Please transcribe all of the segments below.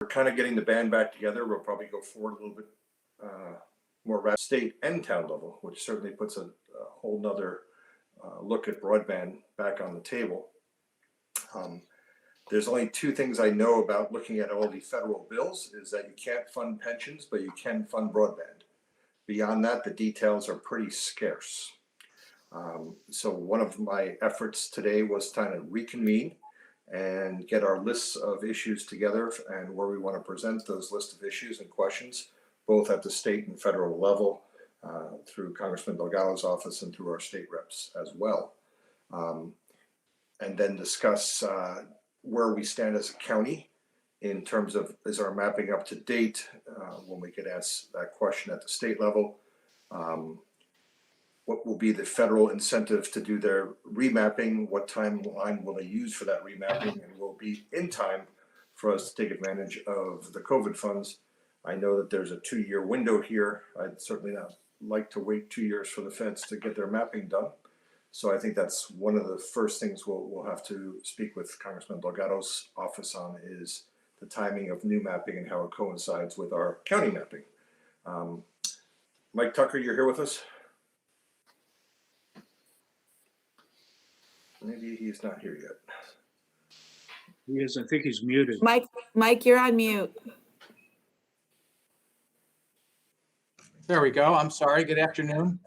We're kind of getting the band back together. We'll probably go forward a little bit more rapid state and town level, which certainly puts a whole nother look at broadband back on the table. There's only two things I know about looking at all the federal bills is that you can't fund pensions, but you can fund broadband. Beyond that, the details are pretty scarce. So one of my efforts today was trying to reconvene and get our lists of issues together and where we want to present those lists of issues and questions, both at the state and federal level, through Congressman Delgado's office and through our state reps as well. And then discuss where we stand as a county in terms of, is our mapping up to date? When we could ask that question at the state level. What will be the federal incentive to do their remapping? What timeline will they use for that remapping? And will be in time for us to take advantage of the COVID funds. I know that there's a 2-year window here. I'd certainly not like to wait 2 years for the feds to get their mapping done. So I think that's one of the first things we'll have to speak with Congressman Delgado's office on is the timing of new mapping and how it coincides with our county mapping. Mike Tucker, you're here with us? Maybe he's not here yet. He is. I think he's muted. Mike, you're on mute. There we go. I'm sorry. Good afternoon.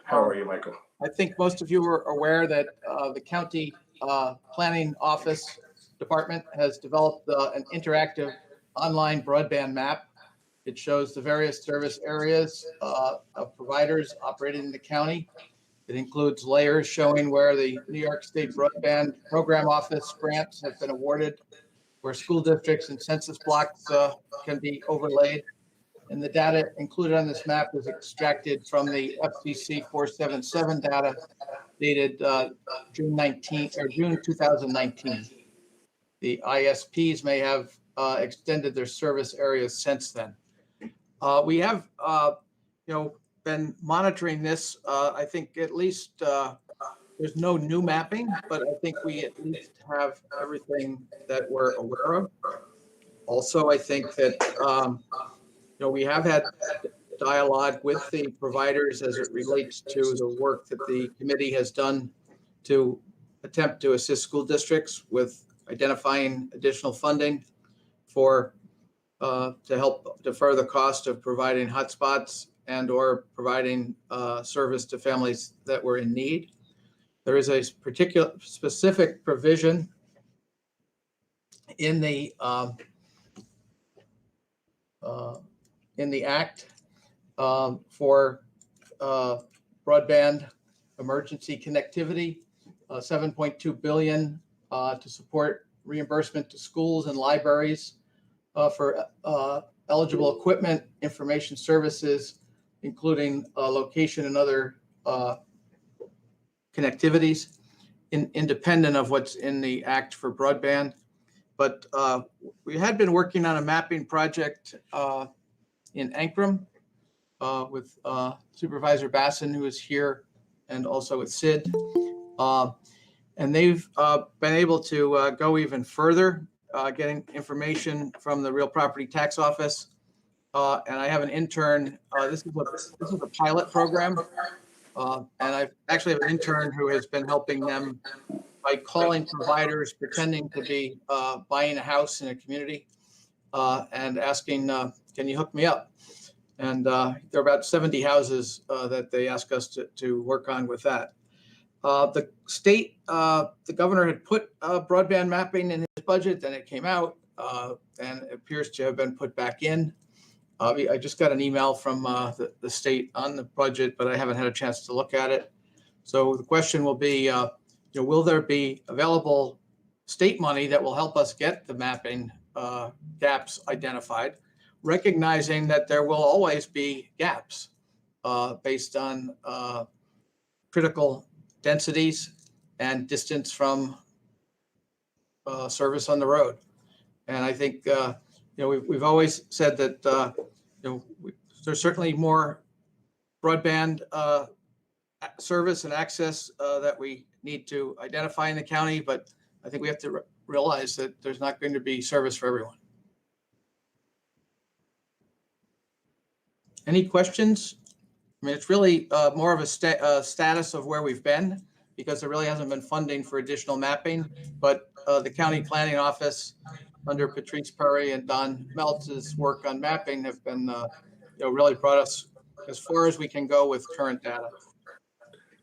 How are you, Michael? I think most of you are aware that the county planning office department has developed an interactive online broadband map. It shows the various service areas of providers operating in the county. It includes layers showing where the New York State Broadband Program Office grants have been awarded, where school districts and census blocks can be overlaid. And the data included on this map is extracted from the FCC 477 data dated June 2019. The ISPs may have extended their service areas since then. We have, been monitoring this. I think at least there's no new mapping, but I think we at least have everything that we're aware of. Also, I think that we have had dialogue with the providers as it relates to the work that the committee has done to attempt to assist school districts with identifying additional funding for to help defer the cost of providing hotspots and or providing service to families that were in need. There is a particular specific provision in the act for broadband emergency connectivity, $7.2 billion to support reimbursement to schools and libraries for eligible equipment, information services, including location and other connectivities, independent of what's in the Act for broadband. But we had been working on a mapping project in Ankrum with Supervisor Basson, who is here, and also with Sid. And they've been able to go even further, getting information from the Real Property Tax Office. And I have an intern. This is a pilot program. And I actually have an intern who has been helping them by calling providers, pretending to be buying a house in a community and asking, can you hook me up? And there are about 70 houses that they ask us to work on with that. The state, the governor had put broadband mapping in his budget, then it came out and it appears to have been put back in. I just got an email from the state on the budget, but I haven't had a chance to look at it. So the question will be, will there be available state money that will help us get the mapping gaps identified, recognizing that there will always be gaps based on critical densities and distance from service on the road. And I think, we've always said that, there's certainly more broadband service and access that we need to identify in the county, but I think we have to realize that there's not going to be service for everyone. Any questions? I mean, it's really more of a status of where we've been, because there really hasn't been funding for additional mapping. But the county planning office under Patrice Perry and Don Meltz's work on mapping have been, really brought us as far as we can go with current data.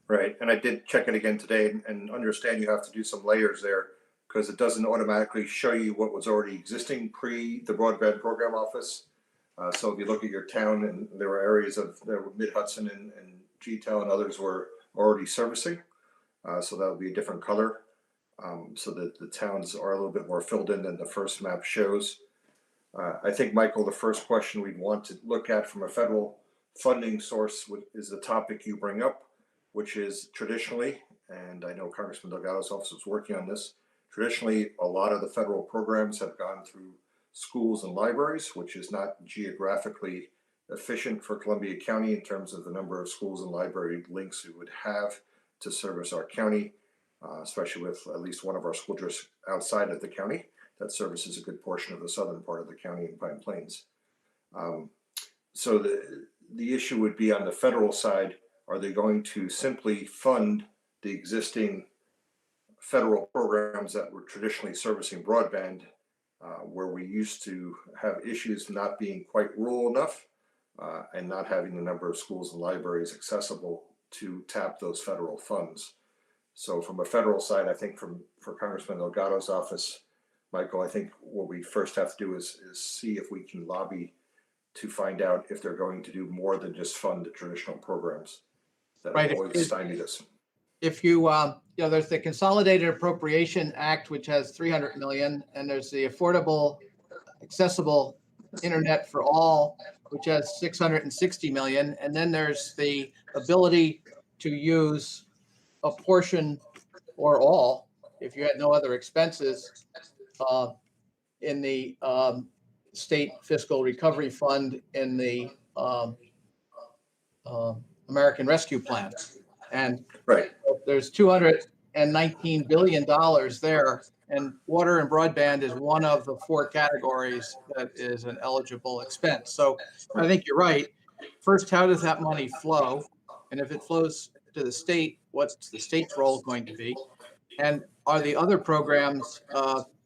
Right, and I did check it again today and understand you have to do some layers there because it doesn't automatically show you what was already existing pre the broadband program office. So if you look at your town, and there were areas of there were Mid Hudson and G-Town and others were already servicing, so that would be a different color, so that the towns are a little bit more filled in than the first map shows. I think, Michael, the first question we'd want to look at from a federal funding source is the topic you bring up, which is traditionally, and I know Congressman Delgado's office is working on this, traditionally a lot of the federal programs have gone through schools and libraries, which is not geographically efficient for Columbia County in terms of the number of schools and library links we would have to service our county, especially with at least one of our school districts outside of the county that services a good portion of the southern part of the county in Pine Plains. So the issue would be on the federal side. Are they going to simply fund the existing federal programs that were traditionally servicing broadband, where we used to have issues not being quite rural enough and not having the number of schools and libraries accessible to tap those federal funds? So from a federal side, I think for Congressman Delgado's office, Michael, I think what we first have to do is see if we can lobby to find out if they're going to do more than just fund the traditional programs that Right. have always stymied us. If you, there's the Consolidated Appropriation Act, which has 300 million, and there's the Affordable Accessible Internet for All, which has 660 million. And then there's the ability to use a portion or all, if you had no other expenses, in the state fiscal recovery fund in the American Rescue Plan. And Right. there's $219 billion there, and water and broadband is one of the four categories that is an eligible expense. So I think you're right. First, how does that money flow? And if it flows to the state, what's the state's role going to be? And are the other programs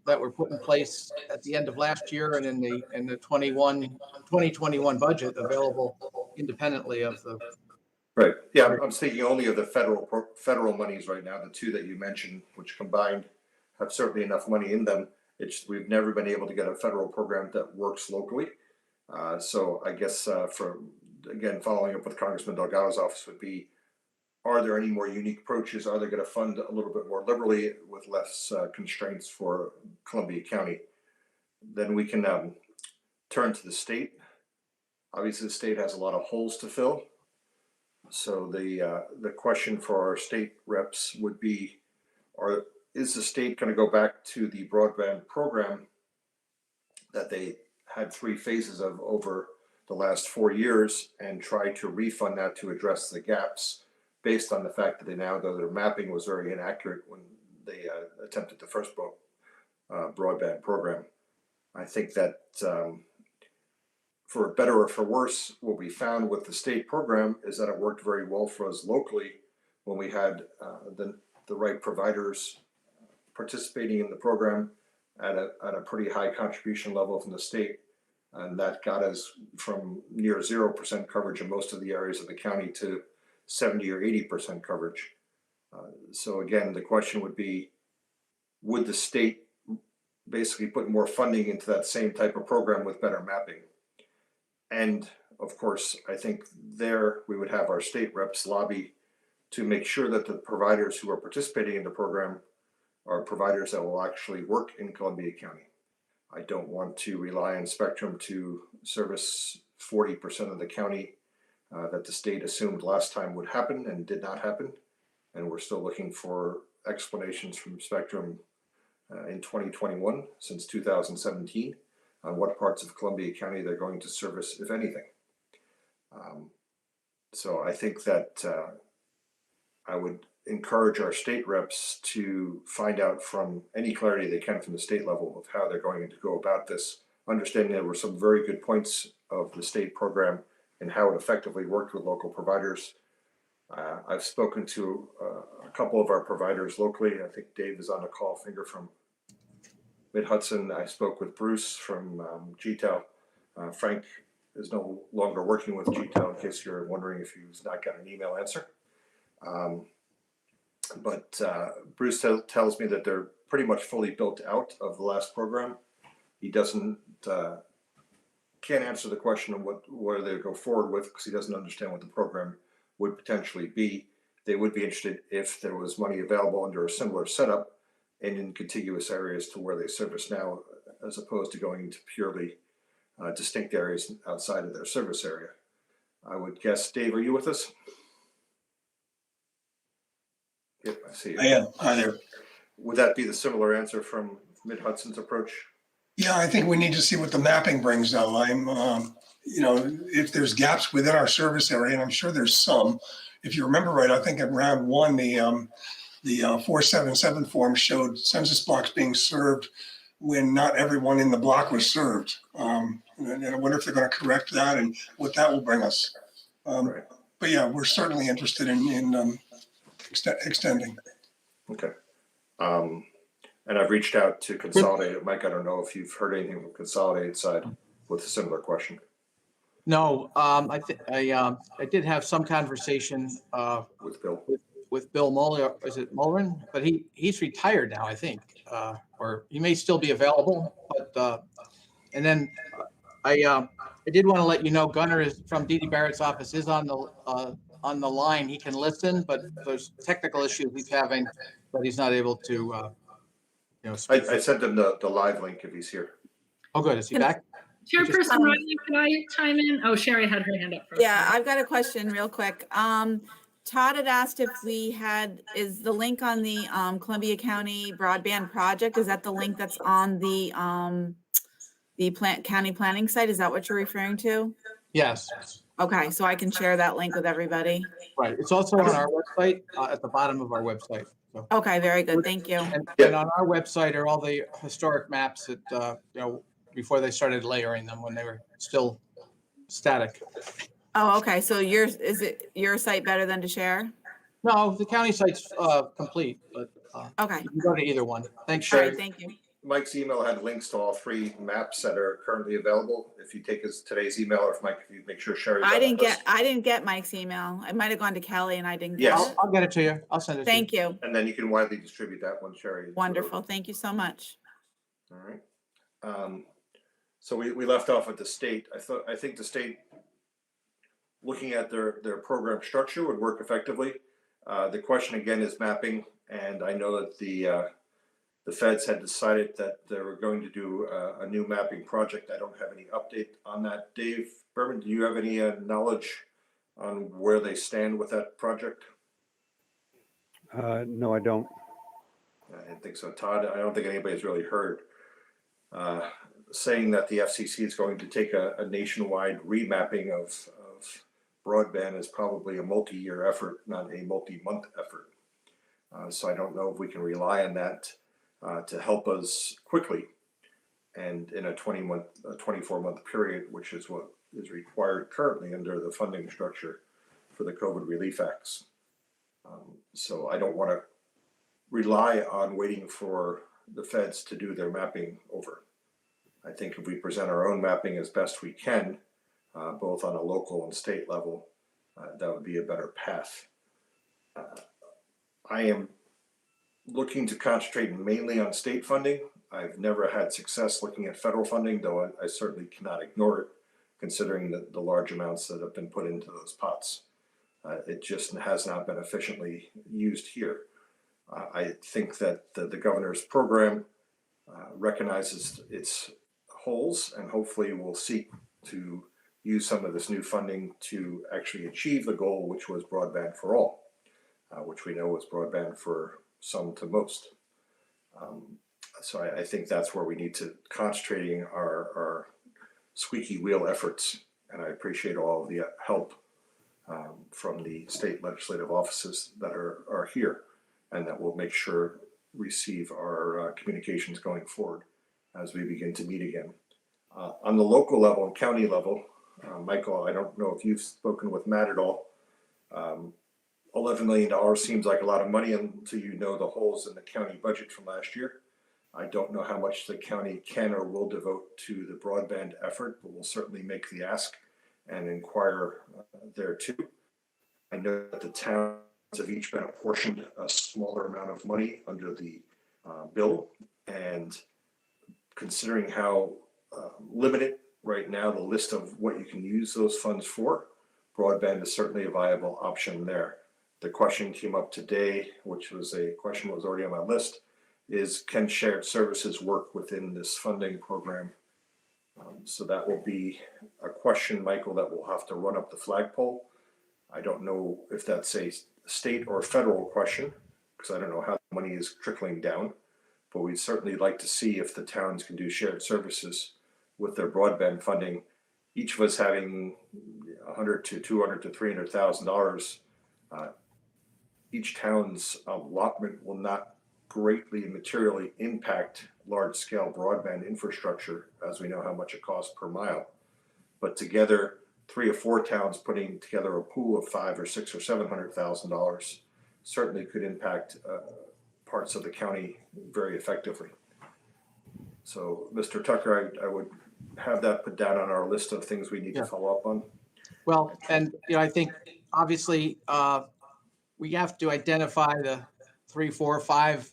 that were put in place at the end of last year and in the 2021 budget available independently of the? Right. Yeah, I'm speaking only of the federal monies right now, the two that you mentioned, which combined have certainly enough money in them. We've never been able to get a federal program that works locally. So I guess following up with Congressman Delgado's office would be, are there any more unique approaches? Are they going to fund a little bit more liberally with less constraints for Columbia County? Then we can turn to the state. Obviously, the state has a lot of holes to fill. So the question for our state reps would be, is the state going to go back to the broadband program that they had 3 phases of over the last 4 years and try to refund that to address the gaps based on the fact that they now know their mapping was very inaccurate when they attempted the first broadband program? I think that for better or for worse, what we found with the state program is that it worked very well for us locally when we had the right providers participating in the program at a pretty high contribution level from the state. And that got us from near 0% coverage in most of the areas of the county to 70 or 80% coverage. So again, the question would be, would the state basically put more funding into that same type of program with better mapping? And of course, I think there we would have our state reps lobby to make sure that the providers who are participating in the program are providers that will actually work in Columbia County. I don't want to rely on Spectrum to service 40% of the county that the state assumed last time would happen and did not happen. And we're still looking for explanations from Spectrum in 2021, since 2017, on what parts of Columbia County they're going to service, if anything. So I think that I would encourage our state reps to find out from any clarity they can from the state level of how they're going to go about this, understanding there were some very good points of the state program and how it effectively worked with local providers. I've spoken to a couple of our providers locally. I think Dave is on the call, Finger from Mid-Hudson. I spoke with Bruce from GTEL. Frank is no longer working with GTEL, in case you're wondering if he's not got an email answer. But Bruce tells me that they're pretty much fully built out of the last program. He can't answer the question of where they go forward with, because he doesn't understand what the program would potentially be. They would be interested if there was money available under a similar setup and in contiguous areas to where they service now, as opposed to going into purely distinct areas outside of their service area. I would guess, Dave, are you with us? Yep, I see you. I am. Hi there. Would that be the similar answer from Mid-Hudson's approach? Yeah, I think we need to see what the mapping brings though. If there's gaps within our service area, and I'm sure there's some. If you remember right, I think at round one, the 477 form showed census blocks being served when not everyone in the block was served. And I wonder if they're going to correct that and what that will bring us. Right. But yeah, we're certainly interested in extending. Okay. And I've reached out to Consolidated. Mike, I don't know if you've heard anything from Consolidated side with a similar question. No, I did have some conversation With Bill. with Bill Muller. Is it Mullen? But he's retired now, I think, or he may still be available. But and then I did want to let you know Gunnar is from Dee Dee Barrett's office is on the line. He can listen, but there's technical issues he's having that he's not able to. Speak. I sent him the live link if he's here. Oh, good. Is he back? Chairperson Riley, could I chime in? Oh, Sherry had her hand up first. Yeah, I've got a question real quick. Todd had asked if is the link on the Columbia County Broadband project, is that the link that's on the county planning site? Is that what you're referring to? Yes. Okay, so I can share that link with everybody. Right. It's also on our website, at the bottom of our website. So. Okay, very good. Thank you. And on our website are all the historic maps that, before they started layering them when they were still static. Oh, okay. So is it your site better than to share? No, the county site's complete, but Okay. you can go to either one. Thanks, All Sherry. right, thank you. Mike's email had links to all 3 maps that are currently available. If you take today's email, or if Mike, if you make sure Sherry. I didn't get Mike's email. It might have gone to Kelly and I didn't get Yes. it. I'll get it to you. I'll send it to you. Thank you. And then you can widely distribute that one, Sherry. Wonderful. Thank you so much. All right. So we left off at the state. I think the state, looking at their program structure, would work effectively. The question again is mapping, and I know that the feds had decided that they were going to do a new mapping project. I don't have any update on that. Dave Berman, do you have any knowledge on where they stand with that project? No, I don't. I didn't think so. Todd, I don't think anybody's really heard saying that the FCC is going to take a nationwide remapping of broadband is probably a multi-year effort, not a multi-month effort. So I don't know if we can rely on that to help us quickly and in a 24-month period, which is what is required currently under the funding structure for the COVID relief acts. So I don't want to rely on waiting for the feds to do their mapping over. I think if we present our own mapping as best we can, both on a local and state level, that would be a better path. I am looking to concentrate mainly on state funding. I've never had success looking at federal funding, though I certainly cannot ignore it, considering the large amounts that have been put into those pots. It just has not been efficiently used here. I think that the governor's program recognizes its holes and hopefully will seek to use some of this new funding to actually achieve the goal, which was broadband for all, which we know was broadband for some to most. So I think that's where we need to concentrating our squeaky wheel efforts. And I appreciate all of the help from the state legislative offices that are here and that will make sure receive our communications going forward as we begin to meet again. On the local level and county level, Michael, I don't know if you've spoken with Matt at all. $11 million seems like a lot of money until you know the holes in the county budget from last year. I don't know how much the county can or will devote to the broadband effort, but we'll certainly make the ask and inquire there too. I know that the towns have each been apportioned a smaller amount of money under the bill, and considering how limited right now the list of what you can use those funds for, broadband is certainly a viable option there. The question came up today, which was a question that was already on my list, is can shared services work within this funding program? So that will be a question, Michael, that will have to run up the flagpole. I don't know if that's a state or federal question, because I don't know how the money is trickling down, but we'd certainly like to see if the towns can do shared services with their broadband funding, each of us having $100 to $200 to $300,000. Each town's allotment will not greatly and materially impact large-scale broadband infrastructure, as we know how much it costs per mile. But together, 3 or 4 towns putting together a pool of $500 or $600 or $700,000 certainly could impact parts of the county very effectively. So, Mr. Tucker, I would have that put down on our list of things we need to follow up on. Well, and I think obviously we have to identify the 3, 4, 5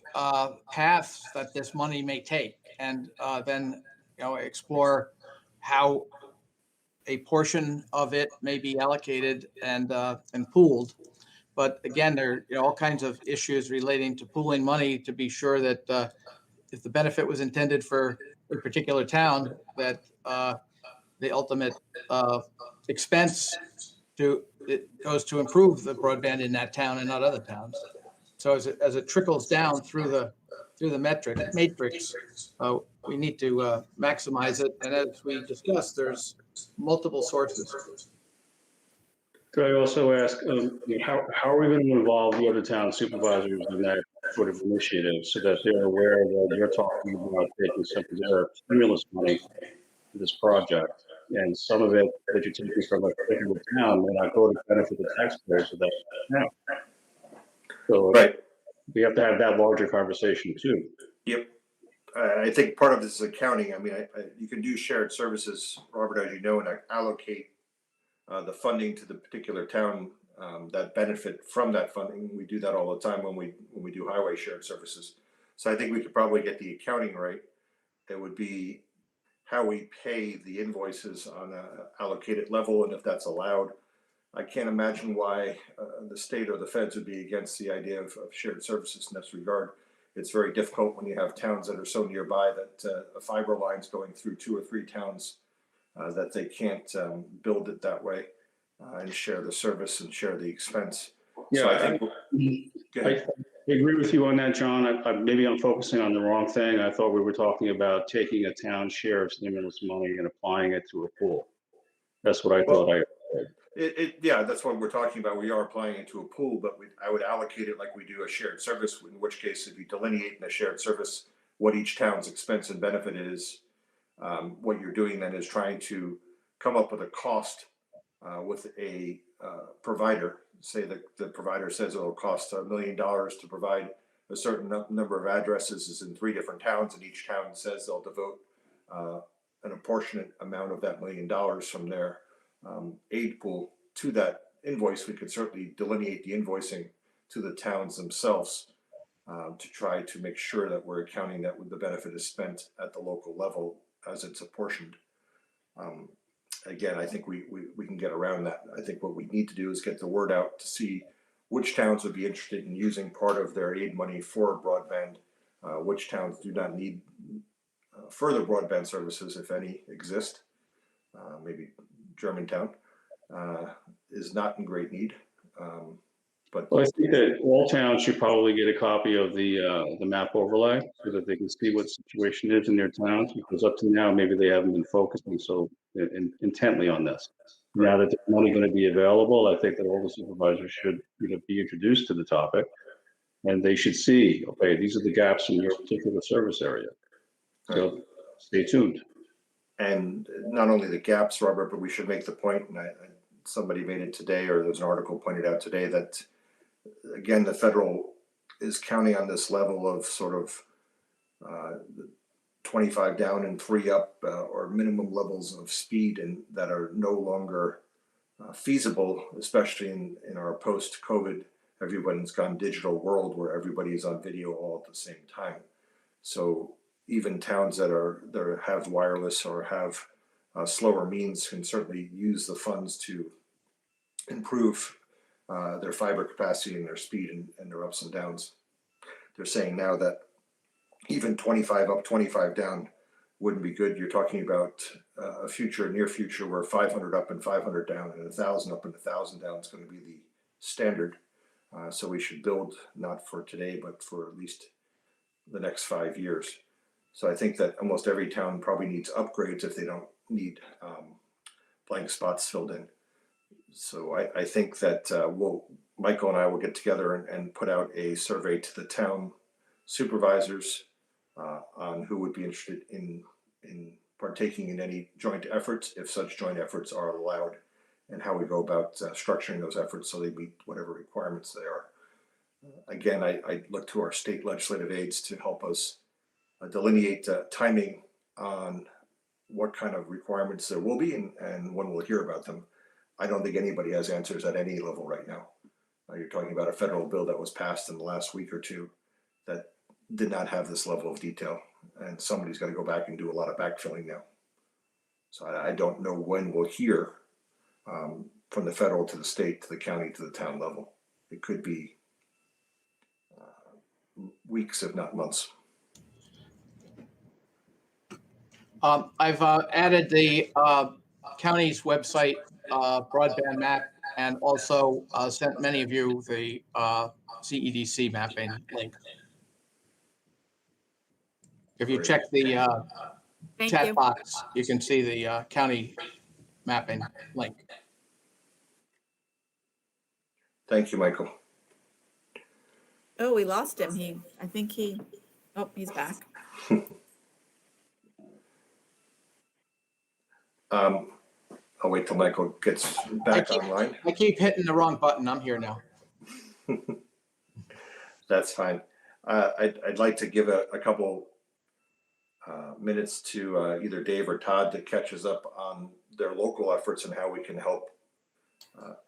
paths that this money may take, and then explore how a portion of it may be allocated and pooled. But again, there are all kinds of issues relating to pooling money to be sure that if the benefit was intended for a particular town, that the ultimate expense it goes to improve the broadband in that town and not other towns. So as it trickles down through the matrix, we need to maximize it. And as we discussed, there's multiple sources. Could I also ask, how are we going to involve the other town supervisors in that sort of initiative so that they're aware that you're talking about taking some of their stimulus money for this project, and some of it that you're taking from a particular town may not go to benefit the taxpayers of that town? So Right. we have to have that larger conversation too. Yep. I think part of this is accounting. I mean, you can do shared services, Robert, as you know, and allocate the funding to the particular town that benefit from that funding. We do that all the time when we do highway shared services. So I think we could probably get the accounting right. It would be how we pay the invoices on an allocated level, and if that's allowed. I can't imagine why the state or the feds would be against the idea of shared services in this regard. It's very difficult when you have towns that are so nearby that a fiber line's going through 2 or 3 towns that they can't build it that way and share the service and share the expense. Yeah, so I agree with you on that, John. Maybe I'm focusing on the wrong thing. I thought we were talking about taking a town share of stimulus money and applying it to a pool. That's what I thought I heard. Yeah, that's what we're talking about. We are applying it to a pool, but I would allocate it like we do a shared service, in which case if you delineate in a shared service what each town's expense and benefit is, what you're doing then is trying to come up with a cost with a provider. Say that the provider says it'll cost $1 million to provide a certain number of addresses is in 3 different towns, and each town says they'll devote an apportionate amount of that $1 million from their aid pool to that invoice. We could certainly delineate the invoicing to the towns themselves to try to make sure that we're accounting that the benefit is spent at the local level as it's apportioned. Again, I think we can get around that. I think what we need to do is get the word out to see which towns would be interested in using part of their aid money for broadband, which towns do not need further broadband services, if any, exist. Maybe Germantown is not in great need. But Well, I think that all towns should probably get a copy of the map overlay so that they can see what the situation is in their towns, because up to now, maybe they haven't been focusing so intently on this. Now that there's money going to be available, I think that all the supervisors should be introduced to the topic, and they should see, okay, these are the gaps in your particular service area. So stay tuned. And not only the gaps, Robert, but we should make the point, and somebody made it today, or there's an article pointed out today that, again, the federal is counting on this level of sort of 25 down and 3 up, or minimum levels of speed, and that are no longer feasible, especially in our post-COVID, everybody's gone digital world where everybody is on video all at the same time. So even towns that have wireless or have slower means can certainly use the funds to improve their fiber capacity and their speed and their ups and downs. They're saying now that even 25 up, 25 down wouldn't be good. You're talking about a near future where 500 up and 500 down and 1,000 up and 1,000 down is going to be the standard. So we should build not for today, but for at least the next 5 years. So I think that almost every town probably needs upgrades if they don't need blank spots filled in. So I think that Michael and I will get together and put out a survey to the town supervisors on who would be interested in partaking in any joint efforts, if such joint efforts are allowed, and how we go about structuring those efforts so they meet whatever requirements they are. Again, I look to our state legislative aides to help us delineate timing on what kind of requirements there will be and when we'll hear about them. I don't think anybody has answers at any level right now. You're talking about a federal bill that was passed in the last week or two that did not have this level of detail, and somebody's got to go back and do a lot of backfilling now. So I don't know when we'll hear from the federal to the state to the county to the town level. It could be weeks, if not months. I've added the county's website broadband map, and also sent many of you the CEDC mapping link. If you Great. check the Thank chat you. box, you can see the county mapping link. Thank you, Michael. Oh, we lost him. Oh, he's back. I'll wait till Michael gets back online. I keep hitting the wrong button. I'm here now. That's fine. I'd like to give a couple minutes to either Dave or Todd to catch us up on their local efforts and how we can help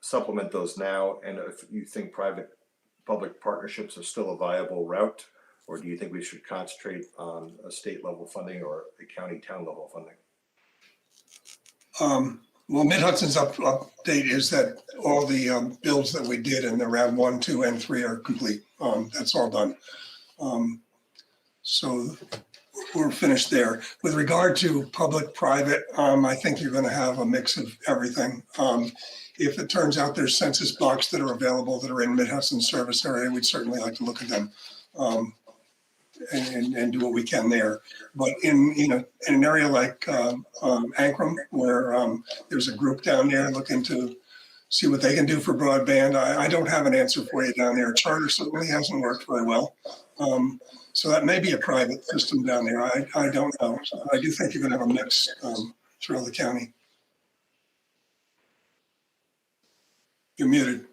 supplement those now. And if you think private-public partnerships are still a viable route, or do you think we should concentrate on a state level funding or a county town level funding? Well, Mid-Hudson's update is that all the builds that we did in the round 1, 2, and 3 are complete. That's all done. So we're finished there. With regard to public-private, I think you're going to have a mix of everything. If it turns out there's census blocks that are available that are in Mid-Hudson service area, we'd certainly like to look at them and do what we can there. But in an area like Ankrum, where there's a group down there looking to see what they can do for broadband, I don't have an answer for you down there. Charter certainly hasn't worked very well. So that may be a private system down there. I don't know. I do think you're going to have a mix throughout the county. You're muted.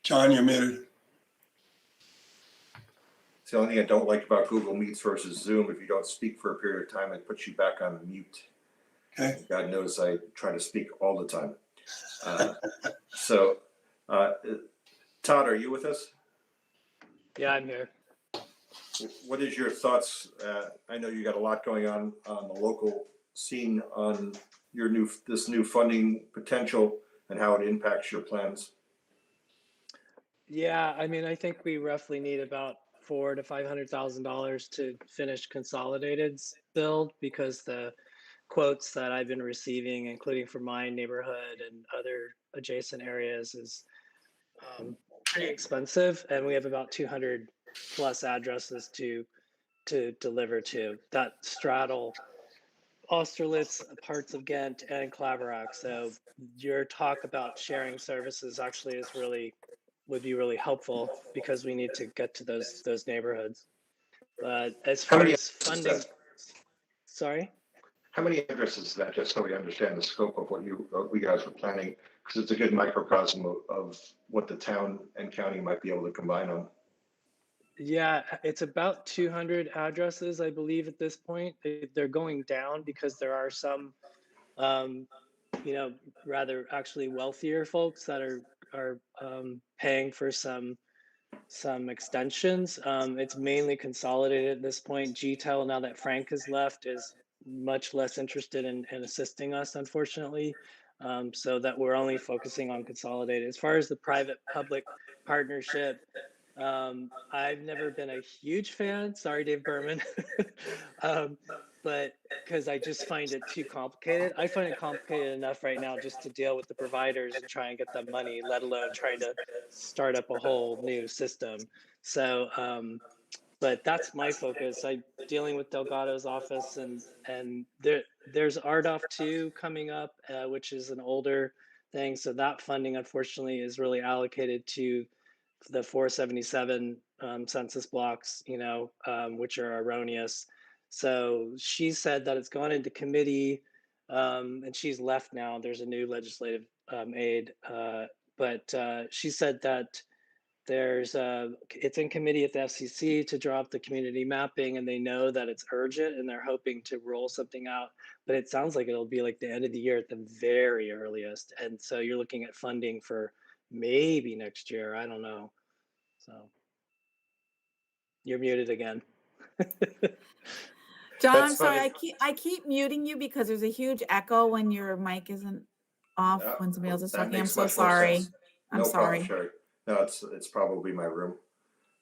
John, you're muted. It's the only thing I don't like about Google Meets versus Zoom. If you don't speak for a period of time, it puts you back on mute. Okay. God knows I try to speak all the time. Todd, are you with us? Yeah, I'm here. What is your thoughts? I know you got a lot going on the local scene on this new funding potential and how it impacts your plans. Yeah, I mean, I think we roughly need about $400,000 to $500,000 to finish Consolidated's build, because the quotes that I've been receiving, including from my neighborhood and other adjacent areas, is pretty expensive, and we have about 200 plus addresses to deliver to that straddle Austerlitz, parts of Ghent, and Claverack. So your talk about sharing services actually would be really helpful, because we need to get to those neighborhoods. But as far as funding, sorry? How many addresses is that, just so we understand the scope of what we guys were planning? Because it's a good microcosm of what the town and county might be able to combine on. Yeah, it's about 200 addresses, I believe, at this point. They're going down because there are some, um, rather actually wealthier folks that are paying for some extensions. It's mainly consolidated at this point. GTEL, now that Frank has left, is much less interested in assisting us, unfortunately. So that we're only focusing on consolidated. As far as the private-public partnership, I've never been a huge fan. Sorry, Dave Berman. But because I just find it too complicated. I find it complicated enough right now just to deal with the providers and try and get them money, let alone trying to start up a whole new system. So, but that's my focus. I dealing with Delgado's office, and there's RDOF 2 coming up, which is an older thing. So that funding, unfortunately, is really allocated to the 477 census blocks, which are erroneous. So she said that it's gone into committee, and she's left now. There's a new legislative aide, but she said that it's in committee at the FCC to draw up the community mapping, and they know that it's urgent, and they're hoping to roll something out. But it sounds like it'll be like the end of the year at the very earliest, and so you're looking at funding for maybe next year. I don't know. So you're muted again. John, I'm That's sorry, fine. I keep muting you because there's a huge echo when your mic isn't off Yeah, when somebody else is that talking. I'm makes so much more sorry. sense. I'm No problem, sorry. Sherry. No, it's probably my room.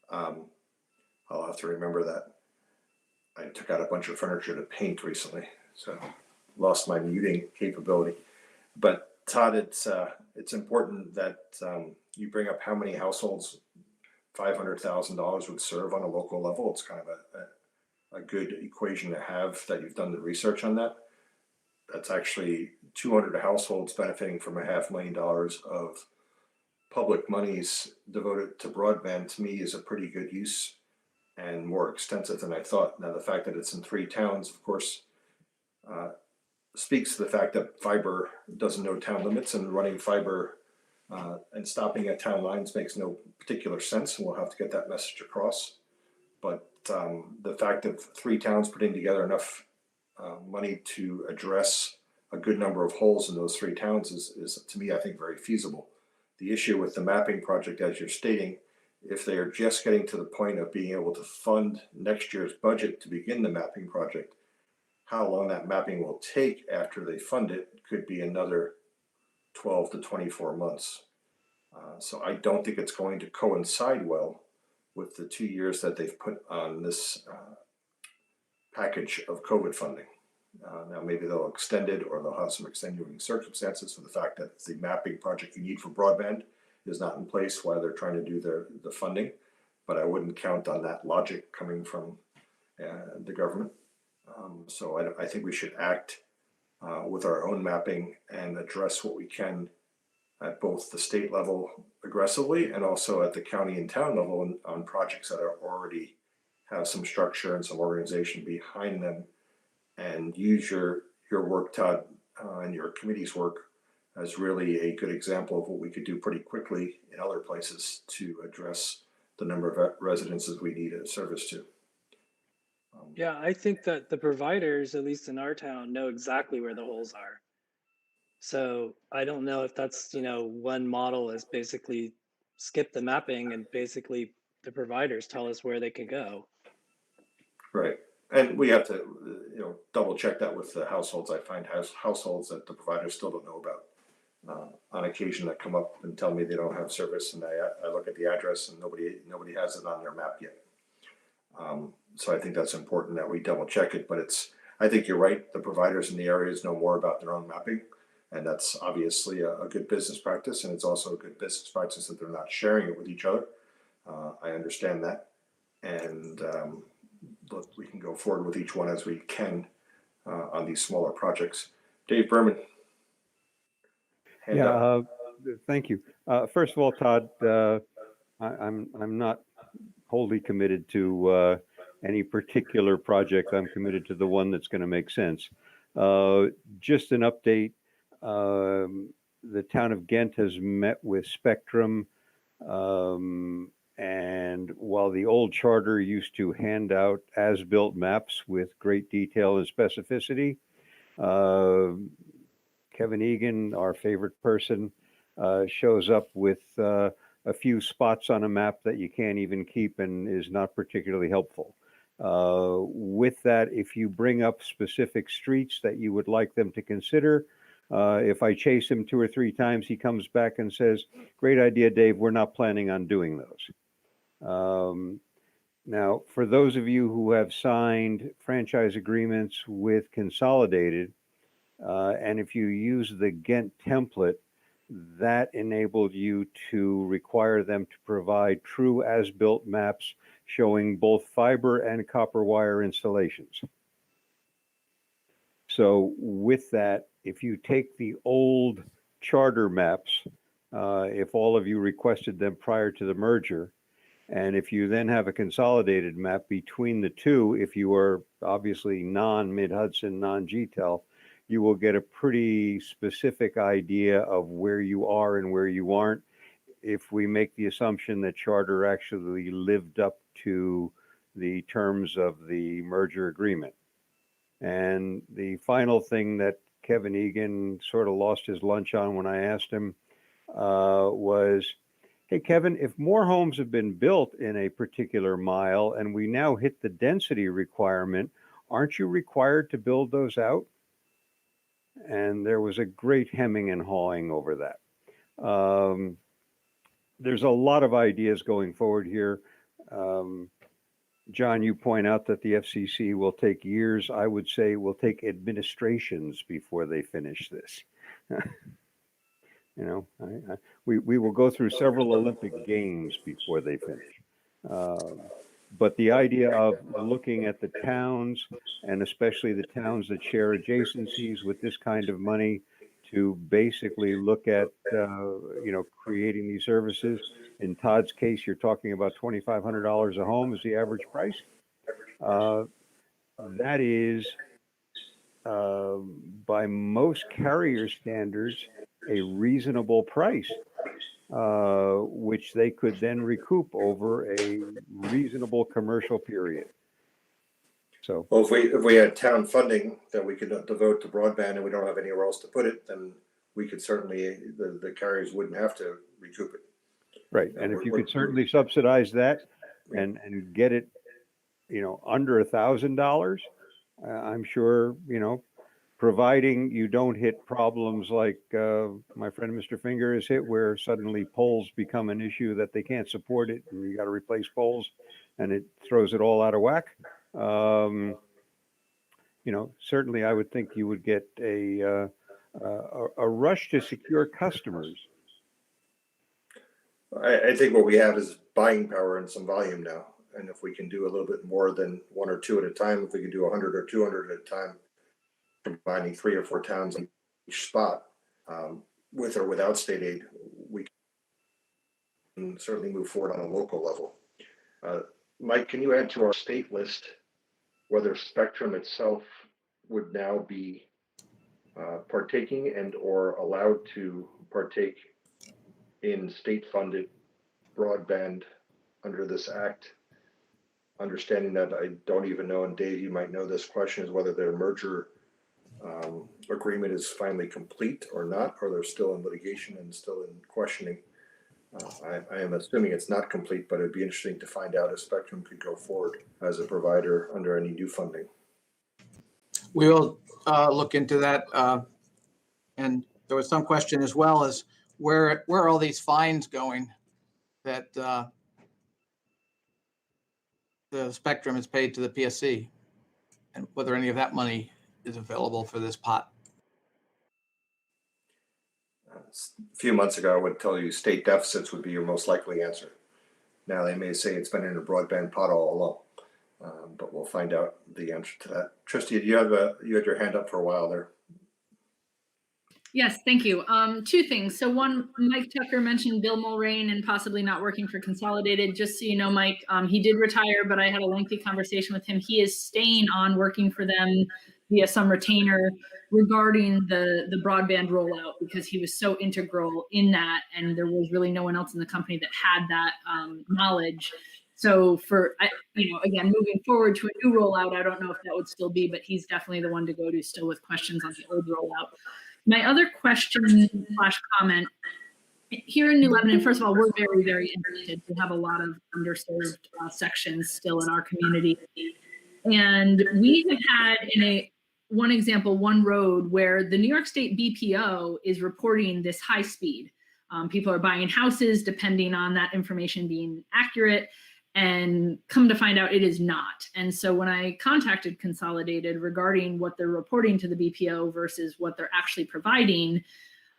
I'll have to remember that. I took out a bunch of furniture to paint recently, so lost my muting capability. But Todd, it's important that you bring up how many households $500,000 would serve on a local level. It's kind of a good equation to have, that you've done the research on that. That's actually 200 households benefiting from $500,000 of public monies devoted to broadband. To me, is a pretty good use and more extensive than I thought. Now, the fact that it's in 3 towns, of course, speaks to the fact that fiber doesn't know town limits, and running fiber and stopping at town lines makes no particular sense, and we'll have to get that message across. But the fact of 3 towns putting together enough money to address a good number of holes in those 3 towns is to me, I think, very feasible. The issue with the mapping project, as you're stating, if they are just getting to the point of being able to fund next year's budget to begin the mapping project, how long that mapping will take after they fund it could be another 12 to 24 months. So I don't think it's going to coincide well with the 2 years that they've put on this package of COVID funding. Now, maybe they'll extend it, or they'll have some extenuating circumstances for the fact that the mapping project you need for broadband is not in place while they're trying to do the funding. But I wouldn't count on that logic coming from the government. So I think we should act with our own mapping and address what we can at both the state level aggressively, and also at the county and town level on projects that are already have some structure and some organization behind them, and use your work, Todd, and your committee's work as really a good example of what we could do pretty quickly in other places to address the number of residences we need a service to. Yeah, I think that the providers, at least in our town, know exactly where the holes are. So I don't know if that's, one model is basically skip the mapping, and basically the providers tell us where they can go. Right. And we have to, double check that with the households. I find households that the providers still don't know about on occasion, that come up and tell me they don't have service, and I look at the address and nobody has it on their map yet. So I think that's important that we double check it. But I think you're right. The providers in the areas know more about their own mapping, and that's obviously a good business practice. And it's also a good business practice that they're not sharing it with each other. I understand that, and look, we can go forward with each one as we can on these smaller projects. Dave Berman. Hand up. Thank you. First of all, Todd, I'm not wholly committed to any particular project. I'm committed to the one that's going to make sense. Just an update. The town of Ghent has met with Spectrum. And while the old charter used to hand out as-built maps with great detail and specificity, Kevin Egan, our favorite person, shows up with a few spots on a map that you can't even keep and is not particularly helpful. With that, if you bring up specific streets that you would like them to consider, if I chase him 2 or 3 times, he comes back and says, "Great idea, Dave. We're not planning on doing those." Now, for those of you who have signed franchise agreements with Consolidated, and if you use the Ghent template, that enabled you to require them to provide true as-built maps showing both fiber and copper wire installations. So with that, if you take the old charter maps, if all of you requested them prior to the merger, and if you then have a consolidated map between the two, if you are obviously non-Mid-Hudson, non-GTEL, you will get a pretty specific idea of where you are and where you aren't, if we make the assumption that charter actually lived up to the terms of the merger agreement. And the final thing that Kevin Egan sort of lost his lunch on when I asked him was, "Hey, Kevin, if more homes have been built in a particular mile and we now hit the density requirement, aren't you required to build those out?" And there was a great hemming and hawing over that. There's a lot of ideas going forward here. John, you point out that the FCC will take years. I would say it will take administrations before they finish this. You know, we will go through several Olympic Games before they finish. But the idea of looking at the towns, and especially the towns that share adjacencies with this kind of money, to basically look at, creating these services. In Todd's case, you're talking about $2,500 a home is the average price. That is, by most carrier standards, a reasonable price, which they could then recoup over a reasonable commercial period. So, Well, if we had town funding that we could devote to broadband and we don't have anywhere else to put it, then we could certainly, the carriers wouldn't have to recoup it. right. And if you could certainly subsidize that and get it, under $1,000, I'm sure, providing you don't hit problems like my friend Mr. Finger has hit, where suddenly poles become an issue that they can't support it and you got to replace poles and it throws it all out of whack. Certainly I would think you would get a rush to secure customers. I think what we have is buying power and some volume now. And if we can do a little bit more than 1 or 2 at a time, if we can do 100 or 200 at a time, combining 3 or 4 towns in each spot, with or without state aid, we can certainly move forward on a local level. Mike, can you add to our state list whether Spectrum itself would now be partaking and or allowed to partake in state-funded broadband under this act? Understanding that I don't even know, and Dave, you might know this question, is whether their merger agreement is finally complete or not, or they're still in litigation and still in questioning. I am assuming it's not complete, but it'd be interesting to find out if Spectrum could go forward as a provider under any new funding. We will look into that. And there was some question as well as where are all these fines going that the Spectrum is paid to the PSC, and whether any of that money is available for this pot. A few months ago, I would tell you state deficits would be your most likely answer. Now they may say it's been in a broadband pot all along, but we'll find out the answer to that. Tristy, you had your hand up for a while there. Yes, thank you. 2 things. So one, Mike Tucker mentioned Bill Mulrain and possibly not working for Consolidated. Just so you know, Mike, he did retire, but I had a lengthy conversation with him. He is staying on working for them, via some retainer regarding the broadband rollout, because he was so integral in that, and there was really no one else in the company that had that knowledge. So again, moving forward to a new rollout, I don't know if that would still be, but he's definitely the one to go to still with questions on the old rollout. My other question / comment, here in New Lebanon, first of all, we're very, very interested. We have a lot of underserved sections still in our community. And we have had one road where the New York State BPO is reporting this high speed. People are buying houses depending on that information being accurate, and come to find out it is not. And so when I contacted Consolidated regarding what they're reporting to the BPO versus what they're actually providing,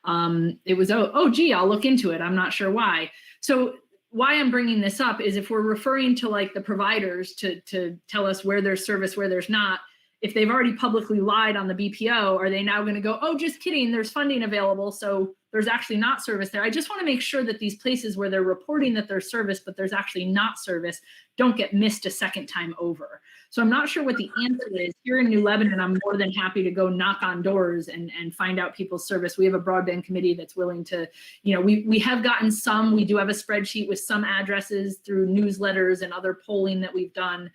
it was, oh, gee, I'll look into it. I'm not sure why. So why I'm bringing this up is if we're referring to like the providers to tell us where there's service, where there's not, if they've already publicly lied on the BPO, are they now going to go, oh, just kidding, there's funding available, so there's actually not service there? I just want to make sure that these places where they're reporting that there's service, but there's actually not service, don't get missed a second time over. So I'm not sure what the answer is. Here in New Lebanon, I'm more than happy to go knock on doors and find out people's service. We have a broadband committee that's willing to, we have gotten some, we do have a spreadsheet with some addresses through newsletters and other polling that we've done.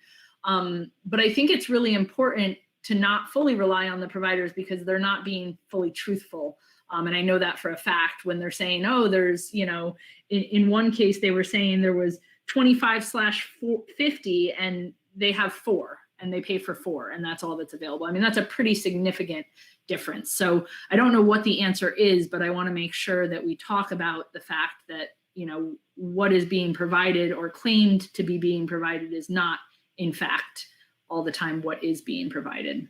But I think it's really important to not fully rely on the providers because they're not being fully truthful. And I know that for a fact when they're saying, oh, there's, in one case, they were saying there was 25/50 and they have 4 and they pay for 4 and that's all that's available. I mean, that's a pretty significant difference. So I don't know what the answer is, but I want to make sure that we talk about the fact that, what is being provided or claimed to be being provided is not, in fact, all the time what is being provided.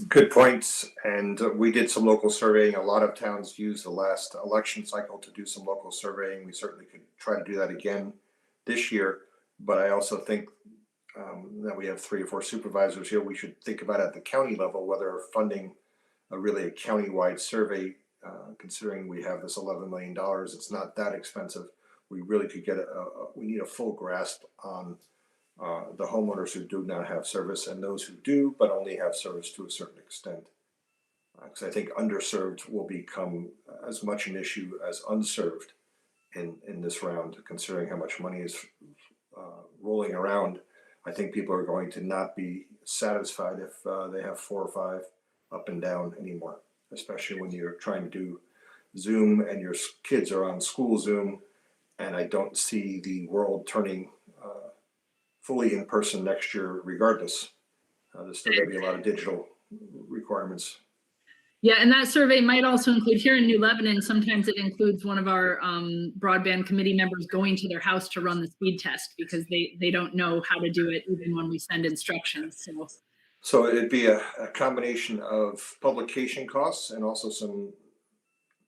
Good points. And we did some local surveying. A lot of towns used the last election cycle to do some local surveying. We certainly could try to do that again this year. But I also think that we have 3 or 4 supervisors here. We should think about at the county level whether funding really a county-wide survey, considering we have this $11 million. It's not that expensive. We really could get we need a full grasp on the homeowners who do not have service and those who do, but only have service to a certain extent. Because I think underserved will become as much an issue as unserved in this round, considering how much money is rolling around. I think people are going to not be satisfied if they have 4 or 5 up and down anymore, especially when you're trying to do Zoom and your kids are on school Zoom. And I don't see the world turning fully in person next year regardless. There's still going to be a lot of digital requirements. Yeah, and that survey might also include, here in New Lebanon, sometimes it includes one of our broadband committee members going to their house to run the speed test because they don't know how to do it even when we send instructions. So it'd be a combination of publication costs and also some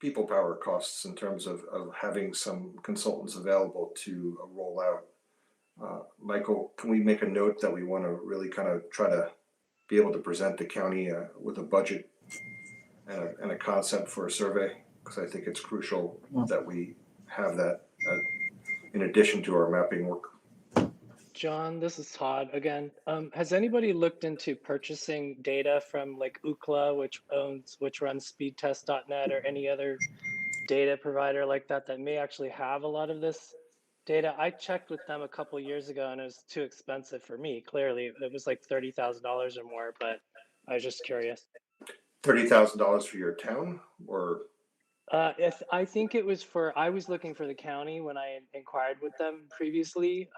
people power costs in terms of having some consultants available to roll out. Michael, can we make a note that we want to really kind of try to be able to present the county with a budget and a concept for a survey? Because I think it's crucial that we have that in addition to our mapping work. John, this is Todd again. Has anybody looked into purchasing data from like Ookla, which runs speedtest.net, or any other data provider like that may actually have a lot of this data? I checked with them a couple of years ago and it was too expensive for me. Clearly, it was like $30,000 or more, but I was just curious. $30,000 for your town, or? I think it was I was looking for the county when I inquired with them previously,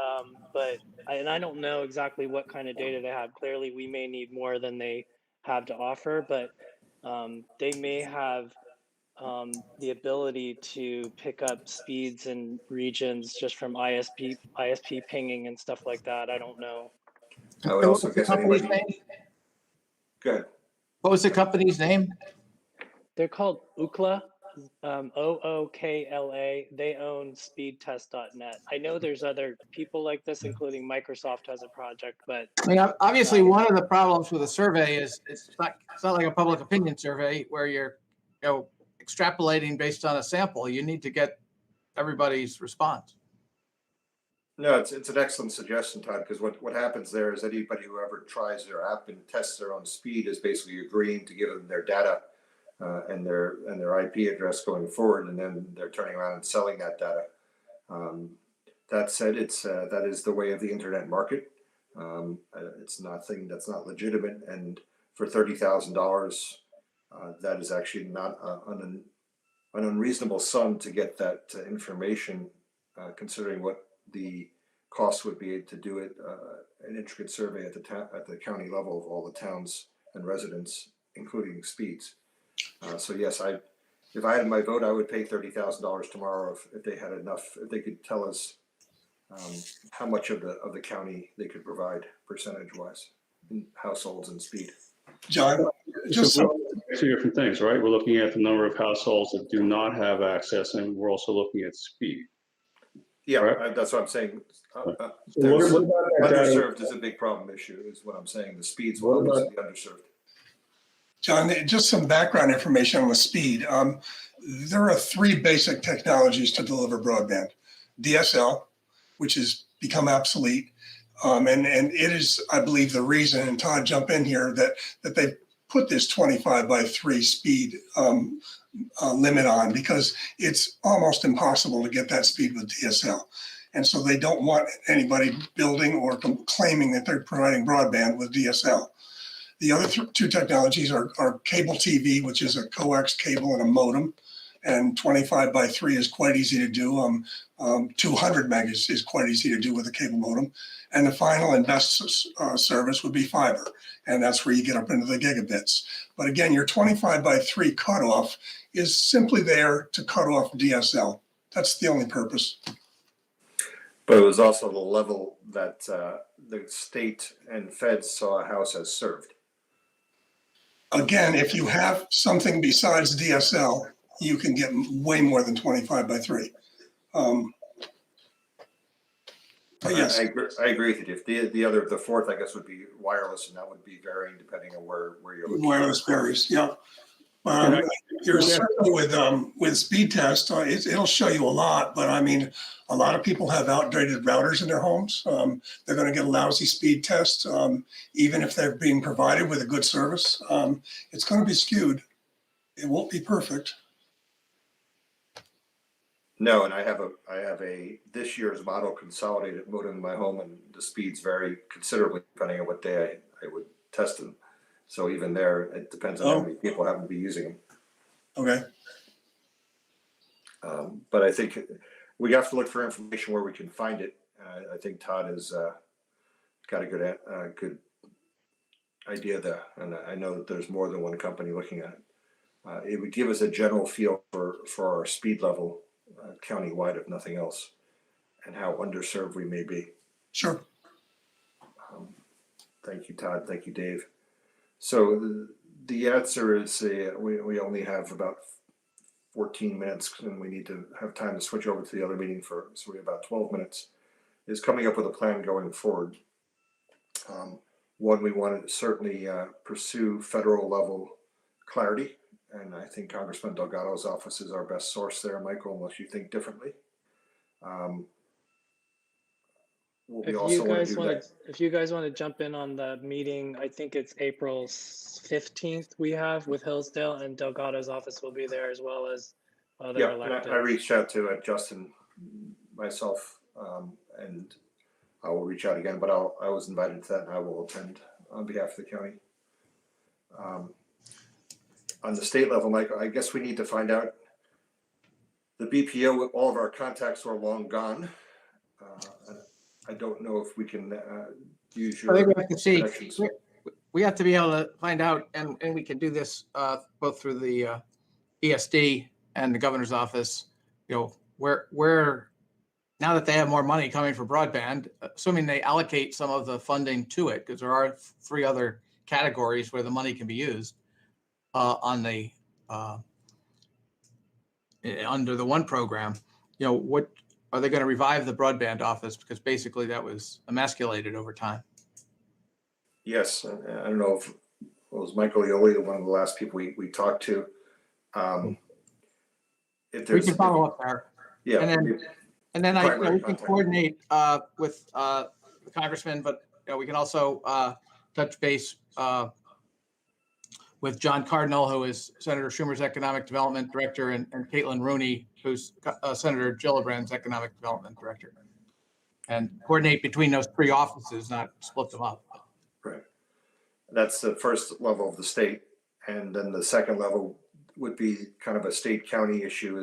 but I don't know exactly what kind of data they have. Clearly, we may need more than they have to offer, but they may have the ability to pick up speeds and regions just from ISP pinging and stuff like that. I don't know. I would also guess anybody. Good. What was the company's name? They're called Ookla, OOKLA. They own speedtest.net. I know there's other people like this, including Microsoft has a project, but I mean, obviously, one of the problems with a survey is it's not like a public opinion survey where you're extrapolating based on a sample. You need to get everybody's response. No, it's an excellent suggestion, Todd, because what happens there is anybody who ever tries their app and tests their own speed is basically agreeing to give them their data and their IP address going forward, and then they're turning around and selling that data. That said, that is the way of the internet market. It's nothing that's not legitimate, and for $30,000, that is actually not an unreasonable sum to get that information, considering what the cost would be to do it, an intricate survey at the county level of all the towns and residents, including speeds. So yes, if I had my vote, I would pay $30,000 tomorrow if they had enough, if they could tell us how much of the county they could provide percentage-wise in households and speed. John, just So two different things, right? We're looking at the number of households that do not have access, and we're also looking at speed. Yeah, Right. that's what I'm saying. So what about that data? Underserved is a big problem issue, is what I'm saying. The speeds will always be underserved. John, just some background information on the speed. There are 3 basic technologies to deliver broadband. DSL, which has become obsolete, and it is, I believe, the reason, and Todd, jump in here, that they put this 25 by 3 speed limit on, because it's almost impossible to get that speed with DSL. And so they don't want anybody building or claiming that they're providing broadband with DSL. The other 2 technologies are cable TV, which is a coax cable and a modem, and 25 by 3 is quite easy to do. 200 meg is quite easy to do with a cable modem. And the final and best service would be fiber, and that's where you get up into the gigabits. But again, your 25 by 3 cutoff is simply there to cut off DSL. That's the only purpose. But it was also the level that the state and feds saw a house as served. Again, if you have something besides DSL, you can get way more than 25 by 3. But yes, I agree with you. If the fourth, I guess, would be wireless, and that would be varying depending on where you're looking. wireless varies, yeah. You're certainly with speed test, it'll show you a lot, but I mean, a lot of people have outdated routers in their homes. They're going to get a lousy speed test, even if they're being provided with a good service. It's going to be skewed. It won't be perfect. No, and I have a this year's model consolidated modem in my home, and the speeds vary considerably depending on what day I would test them. So even there, it depends on how many people happen to be using them. Okay. But I think we have to look for information where we can find it. I think Todd has got a good idea there, and I know that there's more than one company looking at it. It would give us a general feel for our speed level countywide, if nothing else, and how underserved we may be. Sure. Thank you, Todd. Thank you, Dave. So the answer is we only have about 14 minutes, and we need to have time to switch over to the other meeting so we have about 12 minutes, is coming up with a plan going forward. One, we want to certainly pursue federal level clarity, and I think Congressman Delgado's office is our best source there, Michael, unless you think differently. If you guys want to jump in on the meeting, I think it's April 15th we have with Hillsdale, and Delgado's office will be there as well as other electeds. I reached out to Justin myself, and I will reach out again, but I was invited to that, and I will attend on behalf of the county. On the state level, Michael, I guess we need to find out the BPO. All of our contacts are long gone. I don't know if we can use your. I think we have to see. connections. We have to be able to find out, and we can do this both through the ESD and the governor's office. You know, where now that they have more money coming for broadband, assuming they allocate some of the funding to it, because there are 3 other categories where the money can be used on the under the one program. You know, what are they going to revive the broadband office, because basically that was emasculated over time. Yes, I don't know if it was Michael Ioli, one of the last people we talked to. If We there's, can follow up there. yeah, And then And then Primary we can contact. coordinate with the congressman, but we can also touch base with John Cardinal, who is Senator Schumer's Economic Development Director, and Caitlin Rooney, who's Senator Gillibrand's Economic Development Director, and coordinate between those three offices, not split them up. Right. That's the first level of the state. And then the second level would be kind of a state county issue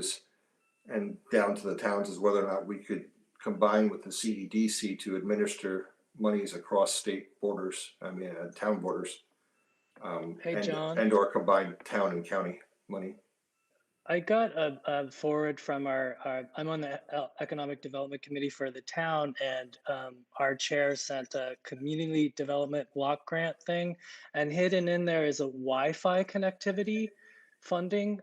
and down to the towns is whether or not we could combine with the CEDC to administer monies across state borders, town borders. Hey, John. And or combine town and county money. I got a forward from I'm on the Economic Development Committee for the town, and our chair sent a community development block grant thing, and hidden in there is a Wi-Fi connectivity funding.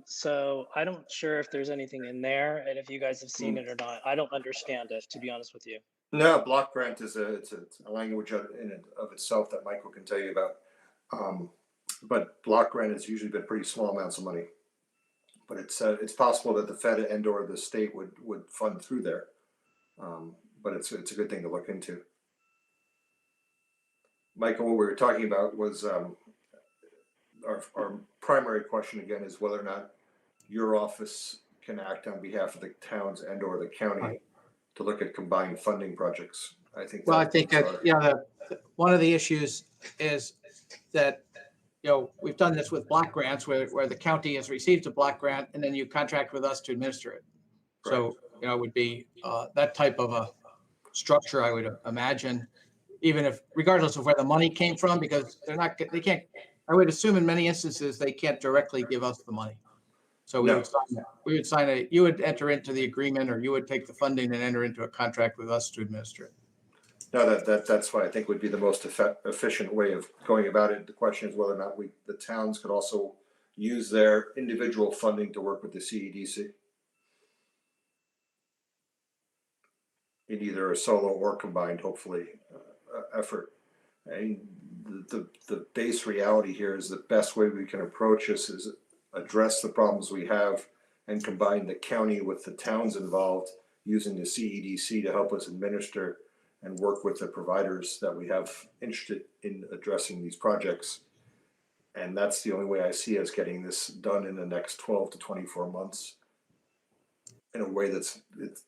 So I don't sure if there's anything in there, and if you guys have seen it or not. I don't understand it, to be honest with you. No, block grant is it's a language in and of itself that Michael can tell you about. But block grant has usually been pretty small amounts of money. But it's possible that the Fed and or the state would fund through there. But it's a good thing to look into. Michael, what we were talking about was our primary question again is whether or not your office can act on behalf of the towns and or the county to look at combined funding projects. I think. Well, I think one of the issues is that we've done this with block grants where the county has received a block grant and then you contract with us to administer it. Right. So, it would be that type of a structure, I would imagine, even if regardless of where the money came from, because they can't, I would assume in many instances, they can't directly give us the money. So you would enter into the agreement, or you would take the funding and enter into a contract with us to administer it. No, that's why I think would be the most efficient way of going about it. The question is whether or not the towns could also use their individual funding to work with the CEDC in either a solo or combined, hopefully, effort. And the base reality here is the best way we can approach this is address the problems we have and combine the county with the towns involved using the CEDC to help us administer and work with the providers that we have interested in addressing these projects. And that's the only way I see us getting this done in the next 12 to 24 months in a way that's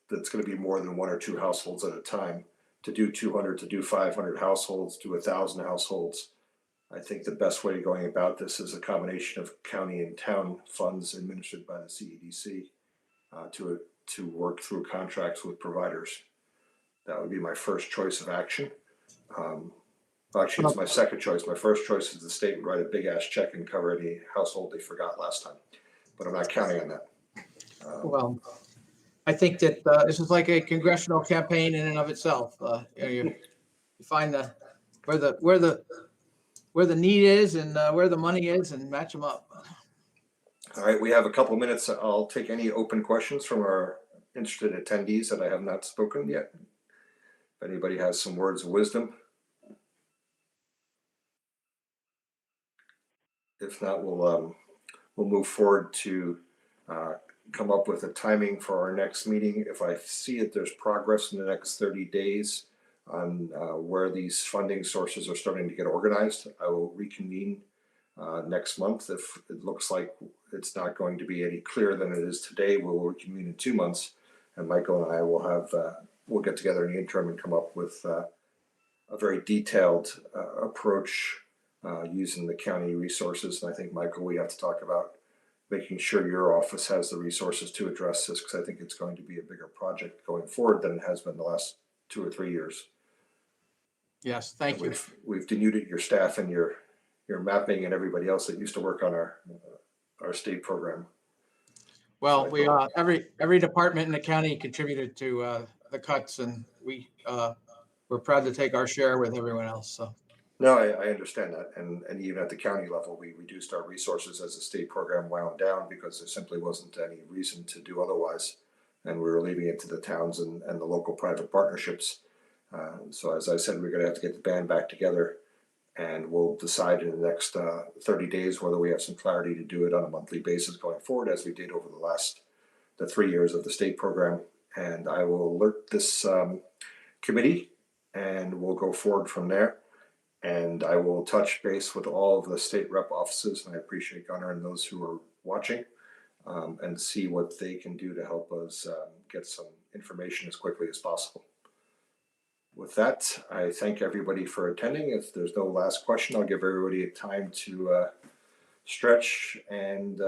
going to be more than one or two households at a time. To do 200, to do 500 households, to 1,000 households. I think the best way of going about this is a combination of county and town funds administered by the CEDC to work through contracts with providers. That would be my first choice of action. Actually, it's my second choice. My first choice is the state would write a big ass check and cover any household they forgot last time. But I'm not counting on that. Well, I think that this is like a congressional campaign in and of itself. You find where the need is and where the money is and match them up. All right, we have a couple of minutes. I'll take any open questions from our interested attendees that I have not spoken yet. If anybody has some words of wisdom. If not, we'll move forward to come up with a timing for our next meeting. If I see that there's progress in the next 30 days on where these funding sources are starting to get organized, I will reconvene next month. If it looks like it's not going to be any clearer than it is today, we'll reconvene in 2 months, and Michael and I will have we'll get together in the interim and come up with a very detailed approach using the county resources. And I think, Michael, we have to talk about making sure your office has the resources to address this, because I think it's going to be a bigger project going forward than it has been the last 2 or 3 years. Yes, thank you. We've denuded your staff and your mapping and everybody else that used to work on our state program. Well, we every department in the county contributed to the cuts, and we're proud to take our share with everyone else. So. No, I understand that, and even at the county level, we reduced our resources as the state program wound down because there simply wasn't any reason to do otherwise, and we were leaving it to the towns and the local private partnerships. So as I said, we're going to have to get the band back together, and we'll decide in the next 30 days whether we have some clarity to do it on a monthly basis going forward, as we did over the 3 years of the state program, and I will alert this committee, and we'll go forward from there. And I will touch base with all of the state rep offices, and I appreciate Gunnar and those who are watching, and see what they can do to help us get some information as quickly as possible. With that, I thank everybody for attending. If there's no last question, I'll give everybody time to stretch and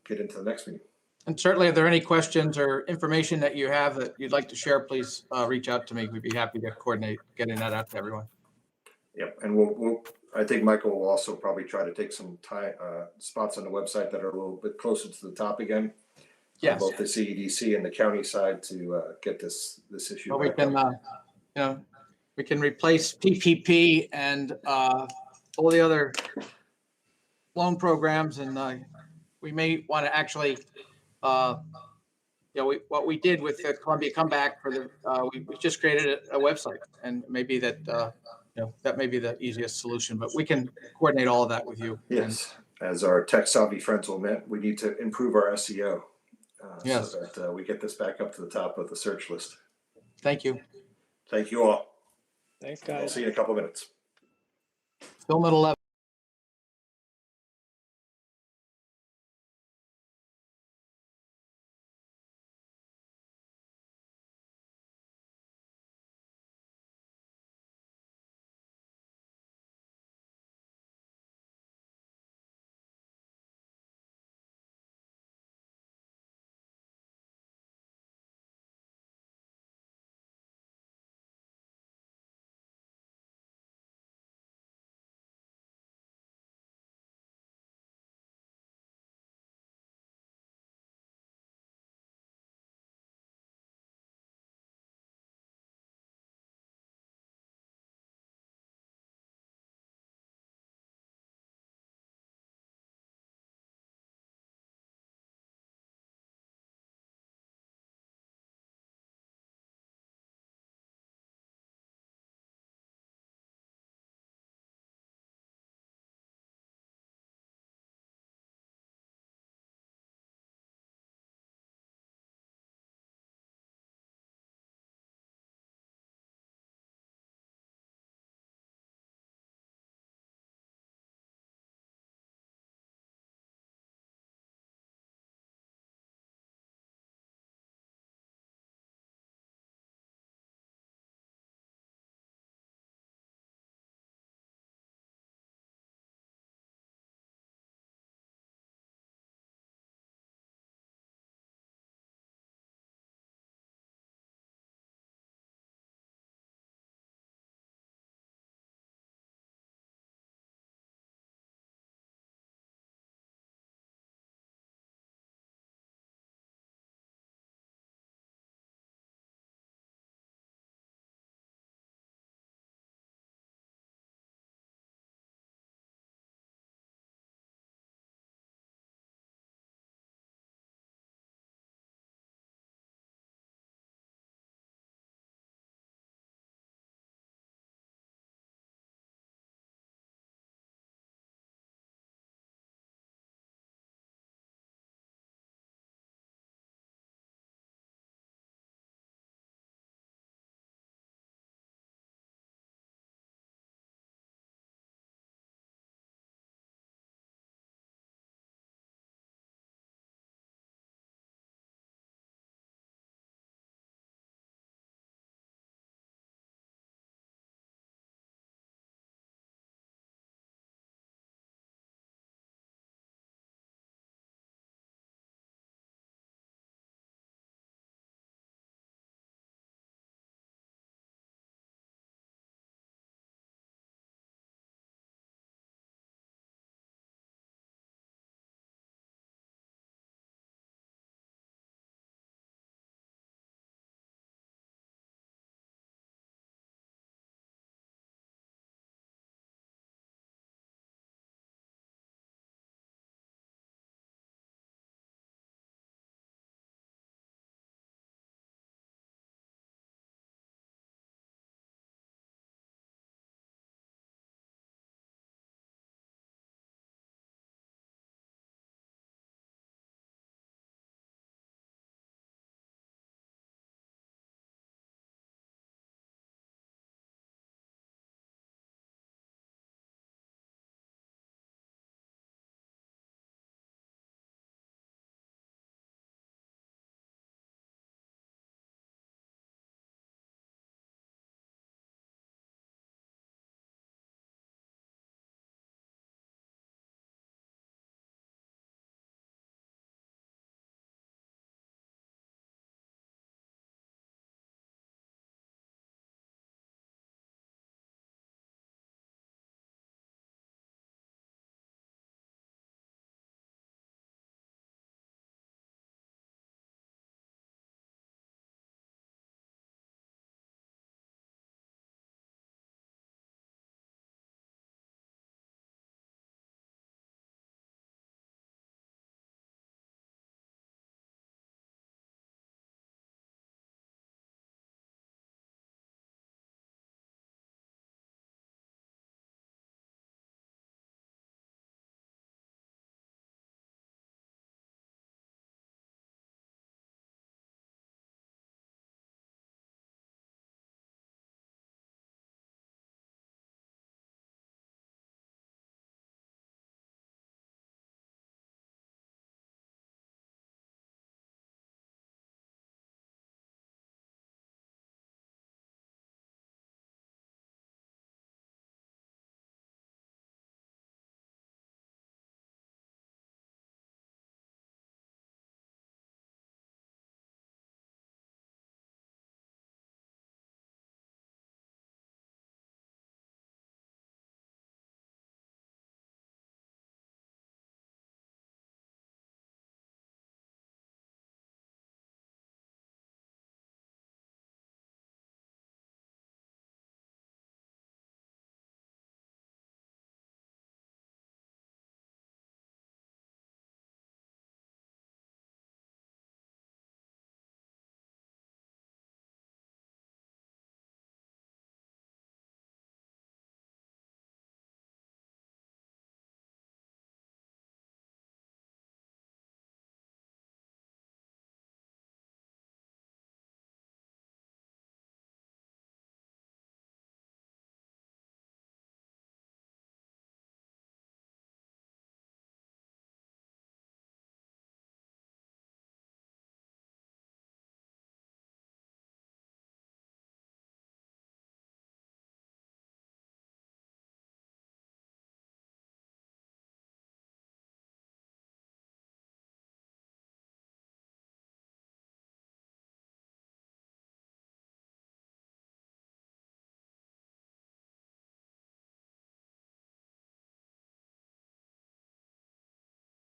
get into the next meeting. And certainly, if there are any questions or information that you have that you'd like to share, please reach out to me. We'd be happy to coordinate getting that out to everyone. Yep, and I think Michael will also probably try to take some time, spots on the website that are a little bit closer to the top again. Yes. Both the CEDC and the county side to get this issue. Well, we back can, up. we can replace PPP and all the other loan programs, and we may want to actually, what we did with the Columbia Comeback for the, we just created a website, and maybe that, that may be the easiest solution, but we can coordinate all of that with you. Yes, as our tech savvy friends will admit, we need to improve our SEO. Yes. So that we get this back up to the top of the search list. Thank you. Thank you all. Thanks, I'll guys. see you in a couple minutes. Film at 11.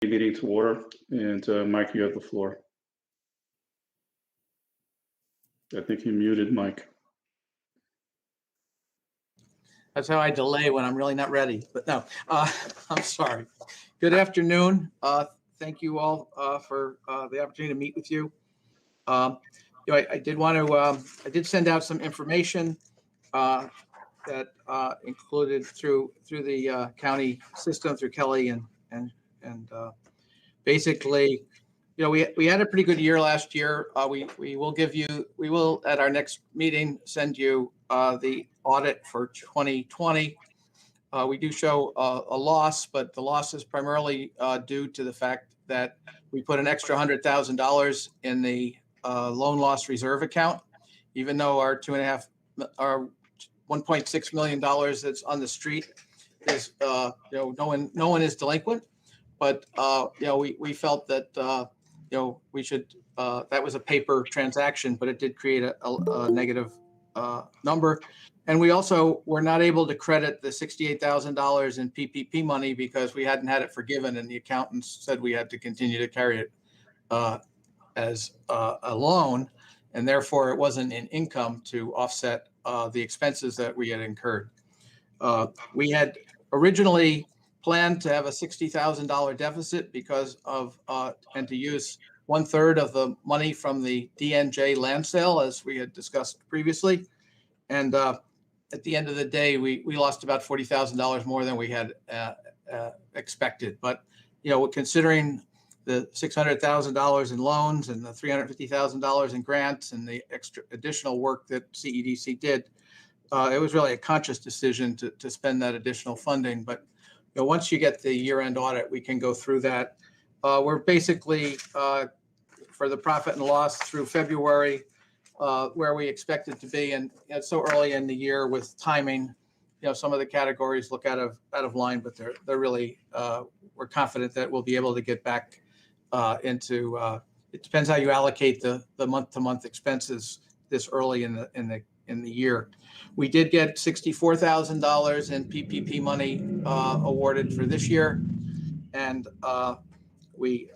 meeting to order. And Mike, you have the floor. I think you muted, Mike. That's how I delay when I'm really not ready, but no, I'm sorry. Good afternoon. Thank you all for the opportunity to meet with you. I did want to, I did send out some information that included through the county system, through Kelly and basically, we had a pretty good year last year. We will at our next meeting send you the audit for 2020. We do show a loss, but the loss is primarily due to the fact that we put an extra $100,000 in the loan loss reserve account, even though our $1.6 million that's on the street is, no one is delinquent, but we felt that we should, that was a paper transaction, but it did create a negative number. And we also were not able to credit the $68,000 in PPP money because we hadn't had it forgiven, and the accountants said we had to continue to carry it as a loan, and therefore it wasn't in income to offset the expenses that we had incurred. We had originally planned to have a $60,000 deficit because of and to use 1/3 of the money from the DNJ land sale, as we had discussed previously. And at the end of the day, we lost about $40,000 more than we had expected. But considering the $600,000 in loans and the $350,000 in grants and the extra additional work that CEDC did, it was really a conscious decision to spend that additional funding. But once you get the year-end audit, we can go through that. We're basically for the profit and loss through February, where we expect it to be, and it's so early in the year with timing. Some of the categories look out of line, but they're really we're confident that we'll be able to get back into. It depends how you allocate the month-to-month expenses this early in the year. We did get $64,000 in PPP money awarded for this year, and we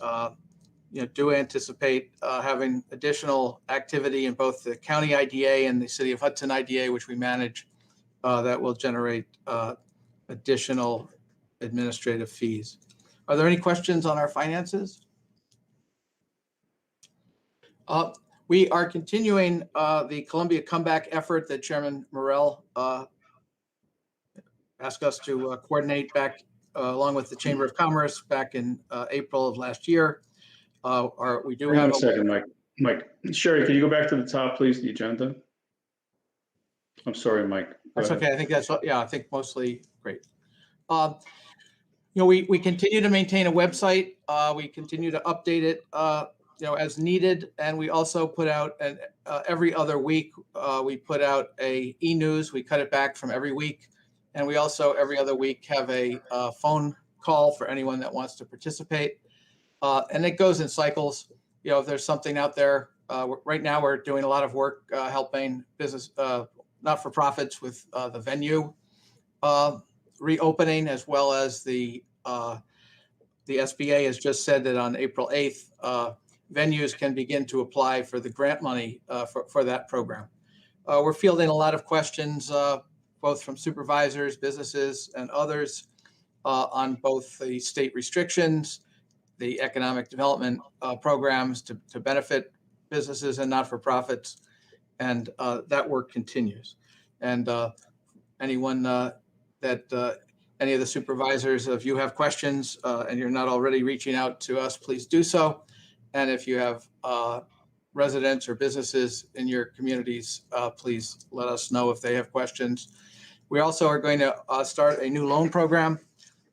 do anticipate having additional activity in both the county IDA and the City of Hudson IDA, which we manage, that will generate additional administrative fees. Are there any questions on our finances? We are continuing the Columbia comeback effort that Chairman Morrell asked us to coordinate back along with the Chamber of Commerce back in April of last year. We do have a second, Mike. Mike, Sherry, can you go back to the top, please, the agenda? I'm sorry, Mike. That's okay. I think I think mostly great. We continue to maintain a website. We continue to update it, as needed. And we also put out every other week, we put out a e-news. We cut it back from every week. And we also every other week have a phone call for anyone that wants to participate. And it goes in cycles. If there's something out there, right now we're doing a lot of work helping business, not-for-profits with the venue reopening, as well as the SBA has just said that on April 8th, venues can begin to apply for the grant money for that program. We're fielding a lot of questions, both from supervisors, businesses, and others on both the state restrictions, the economic development programs to benefit businesses and not-for-profits, and that work continues. And anyone any of the supervisors, if you have questions and you're not already reaching out to us, please do so. And if you have residents or businesses in your communities, please let us know if they have questions. We also are going to start a new loan program.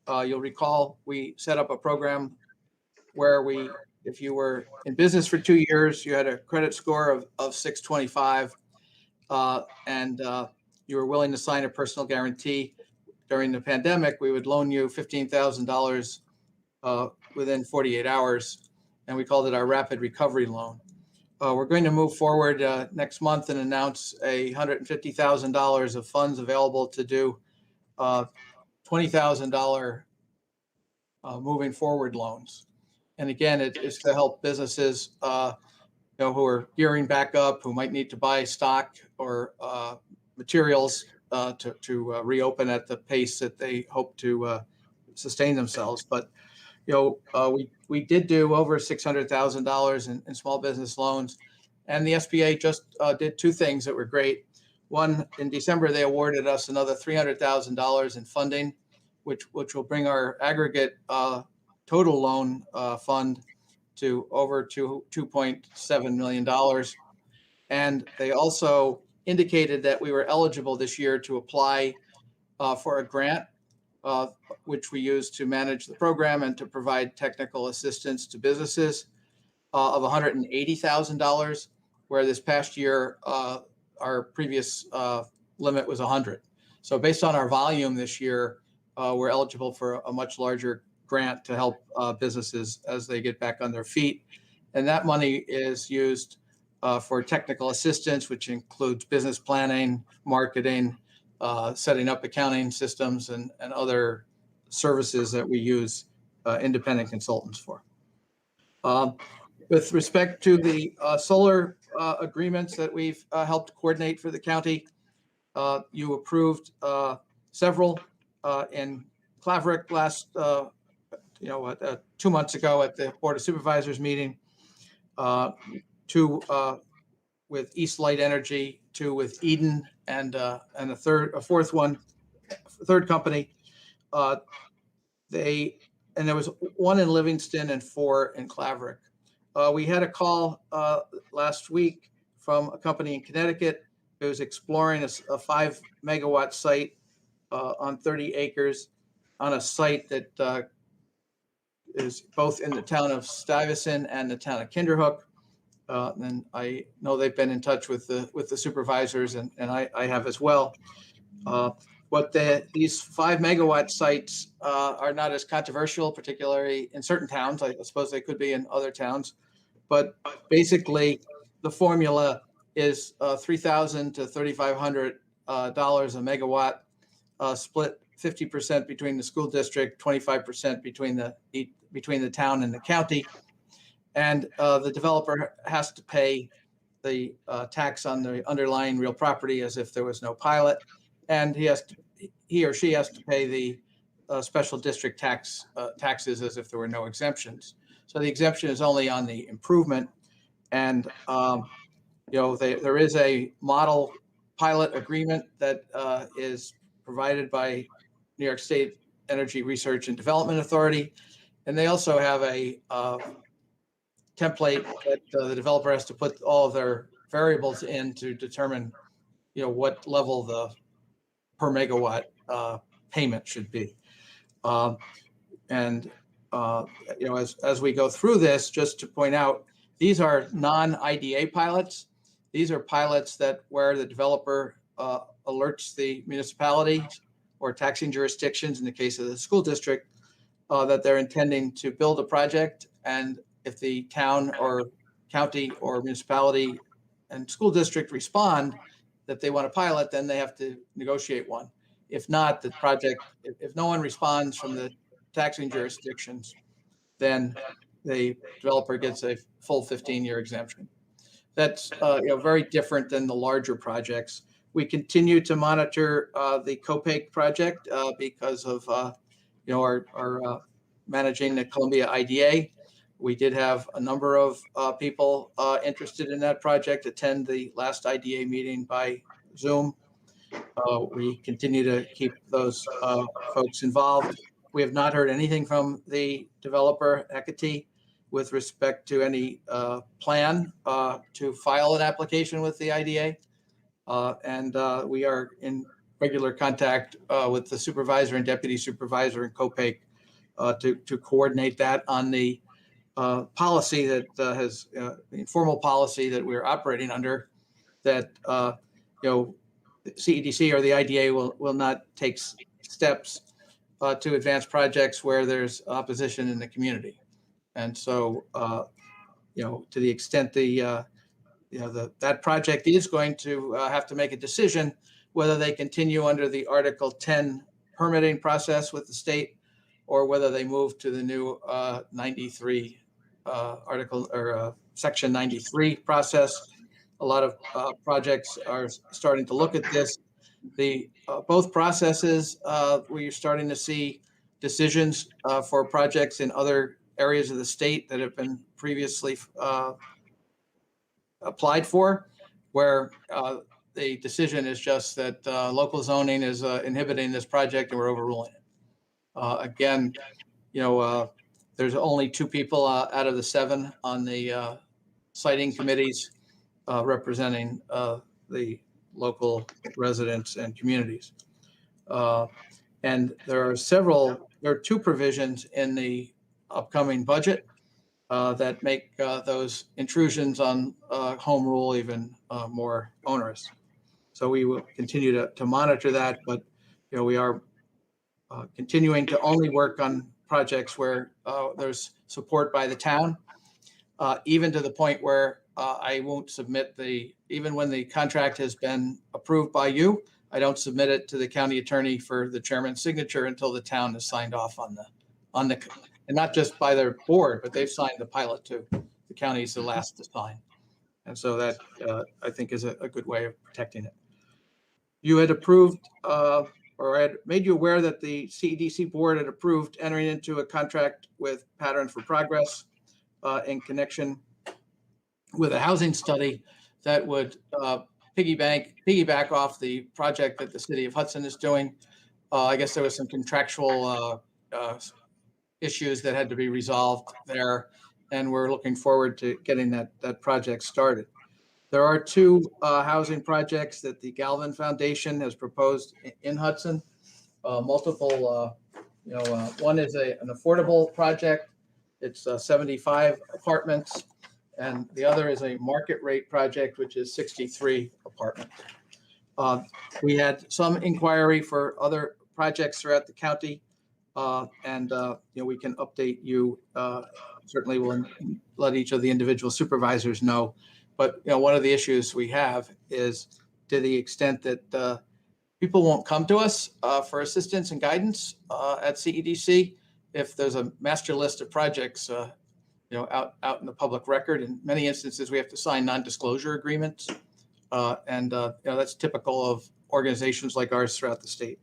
You'll recall we set up a program where if you were in business for 2 years, you had a credit score of 625, and you were willing to sign a personal guarantee. During the pandemic, we would loan you $15,000 within 48 hours, and we called it our rapid recovery loan. We're going to move forward next month and announce $150,000 of funds available to do $20,000 moving forward loans. And again, it is to help businesses, who are gearing back up, who might need to buy stock or materials to reopen at the pace that they hope to sustain themselves. But we did do over $600,000 in small business loans, and the SBA just did two things that were great. One, in December, they awarded us another $300,000 in funding, which will bring our aggregate total loan fund to over $2.7 million. And they also indicated that we were eligible this year to apply for a grant, which we use to manage the program and to provide technical assistance to businesses of $180,000, where this past year our previous limit was 100. So based on our volume this year, we're eligible for a much larger grant to help businesses as they get back on their feet. And that money is used for technical assistance, which includes business planning, marketing, setting up accounting systems, and other services that we use independent consultants for. With respect to the solar agreements that we've helped coordinate for the county, you approved several in Claverick last, 2 months ago at the Board of Supervisors meeting, two with East Light Energy, two with Eden, and a third company. There was one in Livingston and four in Claverick. We had a call last week from a company in Connecticut who was exploring a 5 megawatt site on 30 acres on a site that is both in the town of Stuyvesant and the town of Kinderhook. And I know they've been in touch with the supervisors, and I have as well. These 5 megawatt sites are not as controversial, particularly in certain towns. I suppose they could be in other towns, but basically the formula is $3,000 to $3,500 a megawatt, split 50% between the school district, 25% between the town and the county. And the developer has to pay the tax on the underlying real property as if there was no pilot, and he or she has to pay the special district taxes as if there were no exemptions. So the exemption is only on the improvement, and there is a model pilot agreement that is provided by New York State Energy Research and Development Authority, and they also have a template that the developer has to put all of their variables in to determine, what level the per megawatt payment should be. As we go through this, just to point out, these are non-IDA pilots. These are pilots where the developer alerts the municipality or taxing jurisdictions, in the case of the school district, that they're intending to build a project. And if the town or county or municipality and school district respond that they want a pilot, then they have to negotiate one. If not, the project, if no one responds from the taxing jurisdictions, then the developer gets a full 15-year exemption. That's very different than the larger projects. We continue to monitor the Copake project because of our managing the Columbia IDA. We did have a number of people interested in that project attend the last IDA meeting by Zoom. We continue to keep those folks involved. We have not heard anything from the developer, Hecate, with respect to any plan to file an application with the IDA. And we are in regular contact with the supervisor and deputy supervisor in Copake to coordinate that on the policy that has informal policy that we're operating under, that CEDC or the IDA will not take steps to advance projects where there's opposition in the community. And so, to the extent that project is going to have to make a decision whether they continue under the Article 10 permitting process with the state or whether they move to the new 93 article or section 93 process. A lot of projects are starting to look at this. The both processes, we're starting to see decisions for projects in other areas of the state that have been previously applied for, where the decision is just that local zoning is inhibiting this project and we're overruling it. Again, there's only 2 people out of the 7 on the siting committees representing the local residents and communities. And there are 2 provisions in the upcoming budget that make those intrusions on home rule even more onerous. So we will continue to monitor that, but we are continuing to only work on projects where there's support by the town, even to the point where I won't submit even when the contract has been approved by you, I don't submit it to the county attorney for the chairman's signature until the town has signed off on the, and not just by their board, but they've signed the pilot too. The county is the last to sign. And so that I think is a good way of protecting it. You had approved, or I had made you aware that the CEDC board had approved entering into a contract with Pattern for Progress in connection with a housing study that would piggyback off the project that the city of Hudson is doing. I guess there was some contractual issues that had to be resolved there, and we're looking forward to getting that project started. There are 2 housing projects that the Galvin Foundation has proposed in Hudson. Multiple, one is an affordable project. It's 75 apartments, and the other is a market rate project, which is 63 apartments. We had some inquiry for other projects throughout the county, and we can update you. Certainly, we'll let each of the individual supervisors know. But one of the issues we have is to the extent that people won't come to us for assistance and guidance at CEDC if there's a master list of projects out in the public record. In many instances, we have to sign non-disclosure agreements, and that's typical of organizations like ours throughout the state.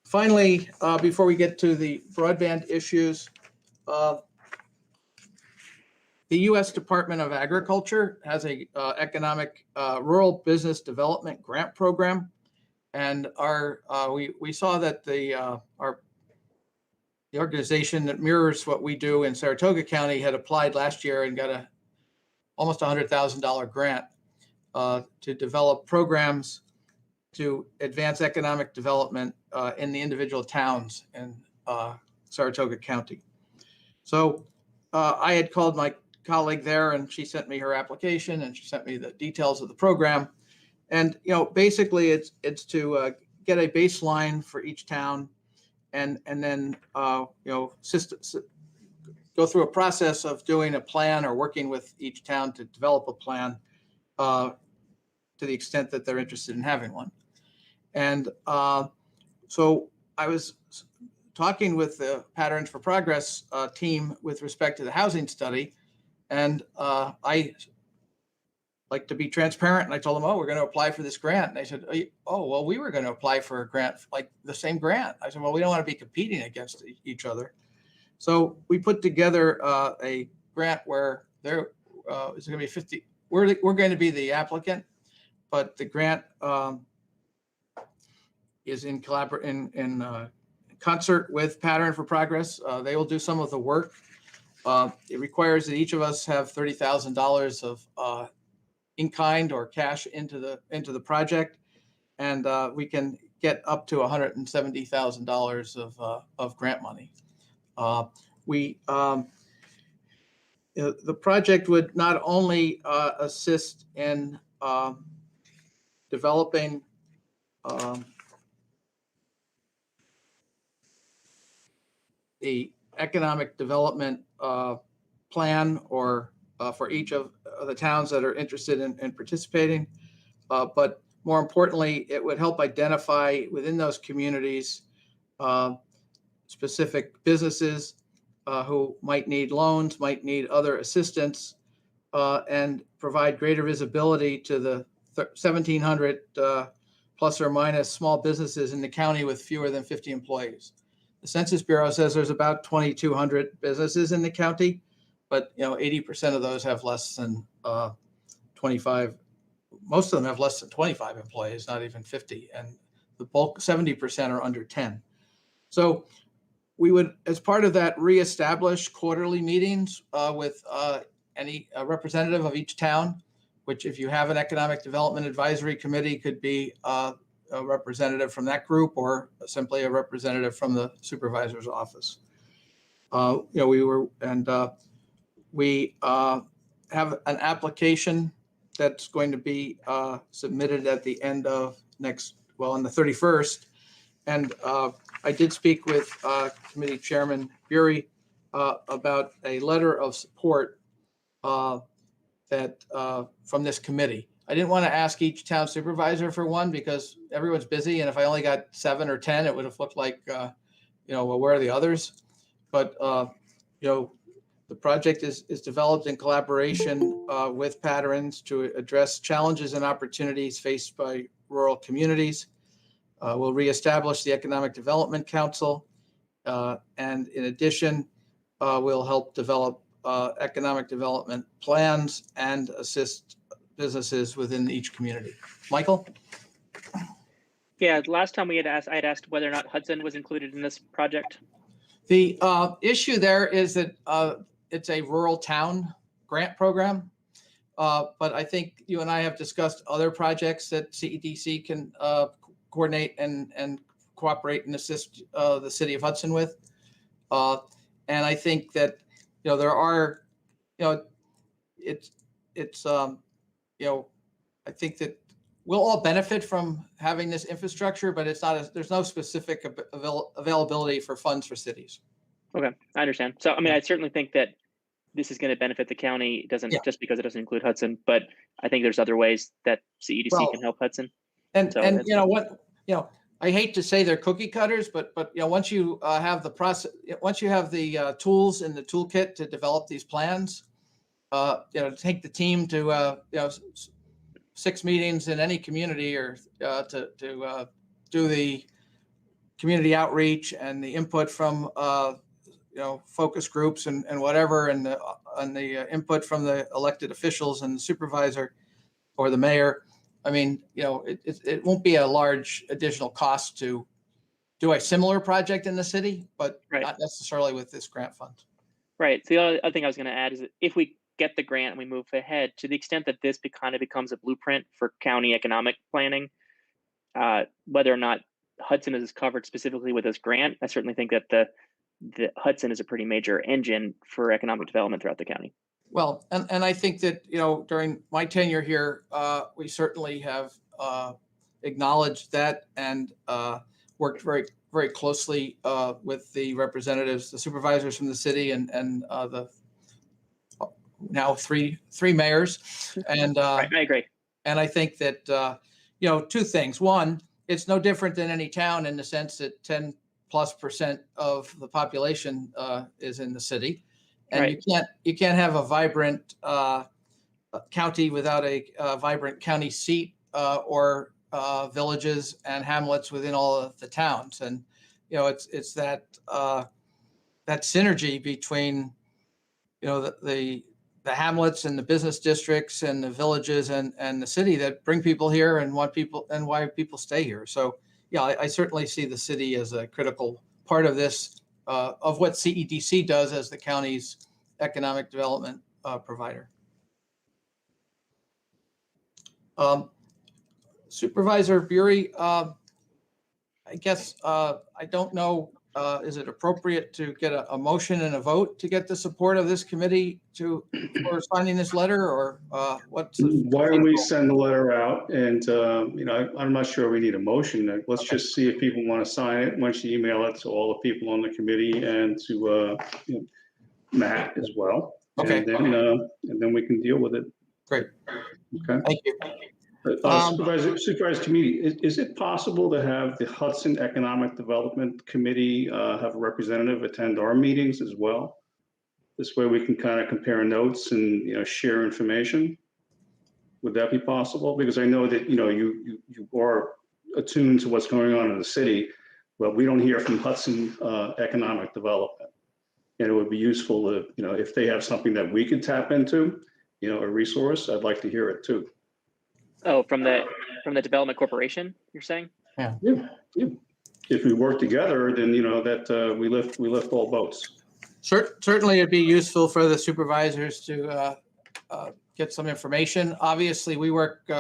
Finally, before we get to the broadband issues, the U.S. Department of Agriculture has a economic rural business development grant program, and we saw that the organization that mirrors what we do in Saratoga County had applied last year and got almost $100,000 grant to develop programs to advance economic development in the individual towns in Saratoga County. So I had called my colleague there, and she sent me her application, and she sent me the details of the program. And basically, it's to get a baseline for each town, and then go through a process of doing a plan or working with each town to develop a plan to the extent that they're interested in having one. And so I was talking with the Patterns for Progress team with respect to the housing study, and I like to be transparent. And I told them, "Oh, we're going to apply for this grant." And they said, "Oh, well, we were going to apply for a grant, like the same grant." I said, "Well, we don't want to be competing against each other." So we put together a grant where there is going to be 50. We're going to be the applicant, but the grant is in concert with Pattern for Progress. They will do some of the work. It requires that each of us have $30,000 of in-kind or cash into the project, and we can get up to $170,000 of grant money. The project would not only assist in developing the economic development plan or for each of the towns that are interested in participating. But more importantly, it would help identify within those communities specific businesses who might need loans, might need other assistance, and provide greater visibility to the 1,700 plus or minus small businesses in the county with fewer than 50 employees. The Census Bureau says there's about 2,200 businesses in the county, but 80% of those have less than 25. Most of them have less than 25 employees, not even 50, and the bulk 70% are under 10. So we would, as part of that, reestablish quarterly meetings with any representative of each town, which if you have an economic development advisory committee could be a representative from that group or simply a representative from the supervisor's office. We have an application that's going to be submitted at the end of on the 31st. And I did speak with Committee Chairman Bury about a letter of support that from this committee. I didn't want to ask each town supervisor for one because everyone's busy, and if I only got 7 or 10, it would have looked like, well, where are the others? But the project is developed in collaboration with Paterns to address challenges and opportunities faced by rural communities. We'll reestablish the Economic Development Council, and in addition, we'll help develop economic development plans and assist businesses within each community. Michael? Yeah, last time I had asked whether or not Hudson was included in this project. The issue there is that it's a rural town grant program, but I think you and I have discussed other projects that CEDC can coordinate and cooperate and assist the city of Hudson with. And I think that, there are, I think that we'll all benefit from having this infrastructure, but there's no specific availability for funds for cities. Okay, I understand. So, I mean, I certainly think that this is going to benefit the county. It doesn't just because it doesn't include Hudson, but I think there's other ways that CEDC can help Hudson. And I hate to say they're cookie cutters, but once you have the process, once you have the tools in the toolkit to develop these plans, take the team to 6 meetings in any community, or to do the community outreach and the input from focus groups and whatever, and the input from the elected officials and the supervisor or the mayor. I mean, it won't be a large additional cost to do a similar project in the city, but not necessarily with this grant fund. Right. So the other thing I was going to add is that if we get the grant and we move ahead, to the extent that this kind of becomes a blueprint for county economic planning, whether or not Hudson is covered specifically with this grant, I certainly think that the Hudson is a pretty major engine for economic development throughout the county. Well, and I think that, during my tenure here, we certainly have acknowledged that and worked very, very closely with the representatives, the supervisors from the city and the now three mayors. And I agree. And I think that, 2 things. One, it's no different than any town in the sense that 10+% of the population is in the city. And you can't have a vibrant county without a vibrant county seat or villages and hamlets within all of the towns. And it's that synergy between the hamlets and the business districts and the villages and the city that bring people here and why people stay here. So I certainly see the city as a critical part of this. Of what CEDC does as the county's economic development provider. Supervisor Bury, I guess I don't know, is it appropriate to get a motion and a vote to get the support of this committee for signing this letter, or what's? Why don't we send the letter out? And I'm not sure we need a motion. Let's just see if people want to sign it. Once you email it to all the people on the committee and to Matt as well. Okay. And then we can deal with it. Great. Okay. Thank you. Supervisor Committee, is it possible to have the Hudson Economic Development Committee have a representative attend our meetings as well? This way we can kind of compare notes and, share information. Would that be possible? Because I know that, you are attuned to what's going on in the city, but we don't hear from Hudson Economic Development. And it would be useful to, if they have something that we could tap into, a resource, I'd like to hear it too. Oh, from the Development Corporation, you're saying? Yeah. If we work together, then, that we lift all boats. Certainly, it'd be useful for the supervisors to get some information. Obviously, we work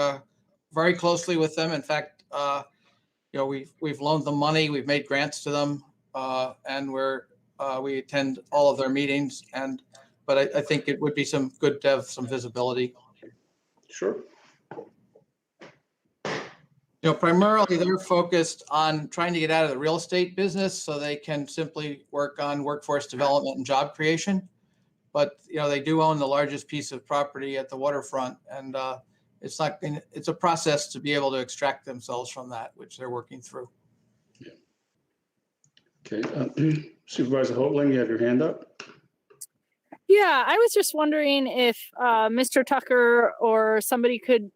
very closely with them. In fact, we've loaned them money, we've made grants to them, and we attend all of their meetings. But I think it would be good to have some visibility. Sure. Primarily they're focused on trying to get out of the real estate business so they can simply work on workforce development and job creation. But, they do own the largest piece of property at the waterfront, and it's a process to be able to extract themselves from that, which they're working through. Yeah. Okay. Supervisor Hoagland, you have your hand up. Yeah, I was just wondering if Mr. Tucker or somebody could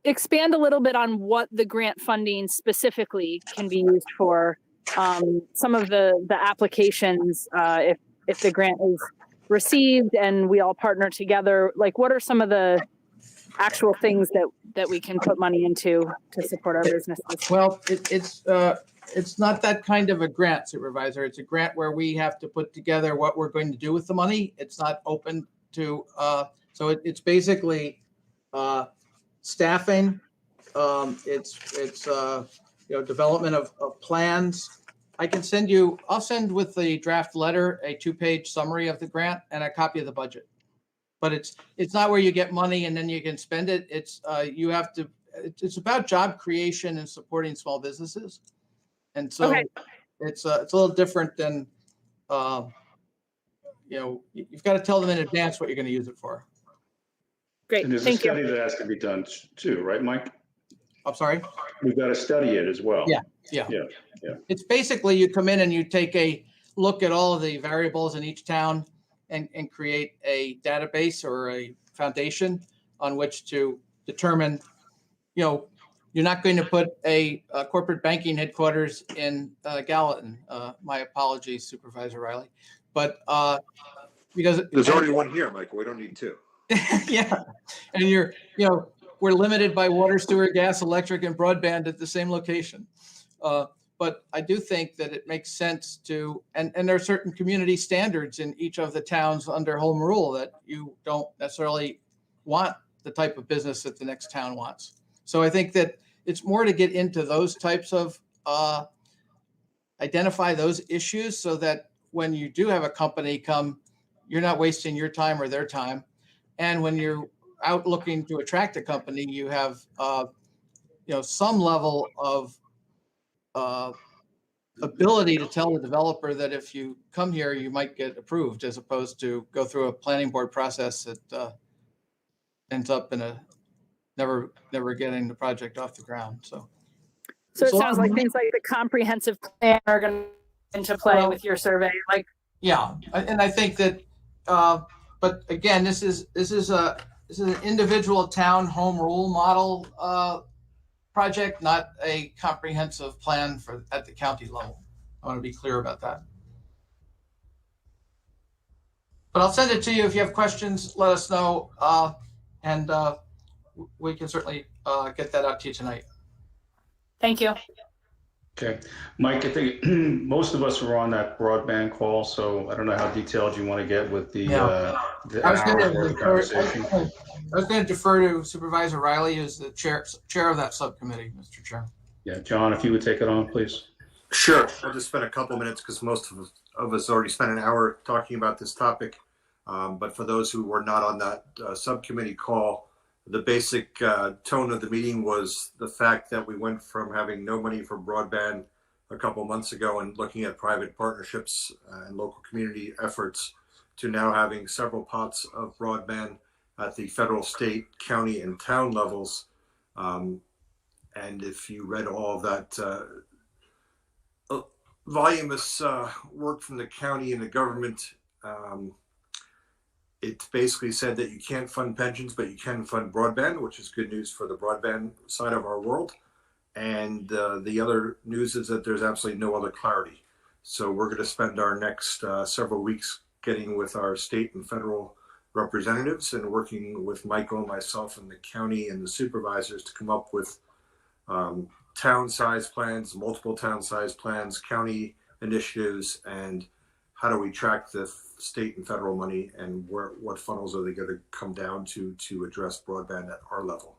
expand a little bit on what the grant funding specifically can be used for. Some of the applications, if the grant is received and we all partner together, like what are some of the actual things that we can put money into to support our businesses? Well, it's not that kind of a grant, Supervisor. It's a grant where we have to put together what we're going to do with the money. It's not open to, so it's basically staffing. It's development of plans. I'll send with the draft letter a 2-page summary of the grant and a copy of the budget. But it's not where you get money and then you can spend it. It's about job creation and supporting small businesses. And so Okay. it's a little different than, you've got to tell them in advance what you're going to use it for. Great, And there's thank a study you. that has to be done too, right, Mike? I'm sorry? We've got to study it as well. Yeah. Yeah. It's basically you come in and you take a look at all of the variables in each town and create a database or a foundation on which to determine, you're not going to put a corporate banking headquarters in Gallatin. My apologies, Supervisor Riley. But because There's already one here, Michael. We don't need two. yeah. And we're limited by water, sewer, gas, electric, and broadband at the same location. But I do think that it makes sense to, and there are certain community standards in each of the towns under home rule that you don't necessarily want the type of business that the next town wants. So I think that it's more to get into those types of, identify those issues so that when you do have a company come, you're not wasting your time or their time. And when you're out looking to attract a company, you have, some level of ability to tell the developer that if you come here, you might get approved, as opposed to go through a planning board process that ends up in never getting the project off the ground. So So it sounds like things like the comprehensive plan are going into play with your survey. Like, yeah, and I think that, but again, this is an individual town home rule model project, not a comprehensive plan at the county level. I want to be clear about that. But I'll send it to you. If you have questions, let us know, and we can certainly get that out to you tonight. thank you. Okay. Mike, I think most of us were on that broadband call, so I don't know how detailed you want to get with the I was going to defer to Supervisor Riley, who's the chair of that subcommittee, Mr. Chair. Yeah, John, if you would take it on, please. Sure. I'll just spend a couple minutes because most of us already spent an hour talking about this topic. But for those who were not on that subcommittee call, the basic tone of the meeting was the fact that we went from having no money for broadband a couple months ago and looking at private partnerships and local community efforts to now having several pots of broadband at the federal, state, county, and town levels. And if you read all of that voluminous work from the county and the government, it basically said that you can't fund pensions, but you can fund broadband, which is good news for the broadband side of our world. And the other news is that there's absolutely no other clarity. So we're going to spend our next several weeks getting with our state and federal representatives and working with Michael, myself, and the county and the supervisors to come up with town-sized plans, multiple town-sized plans, county initiatives, and how do we track the state and federal money, and what funnels are they going to come down to address broadband at our level.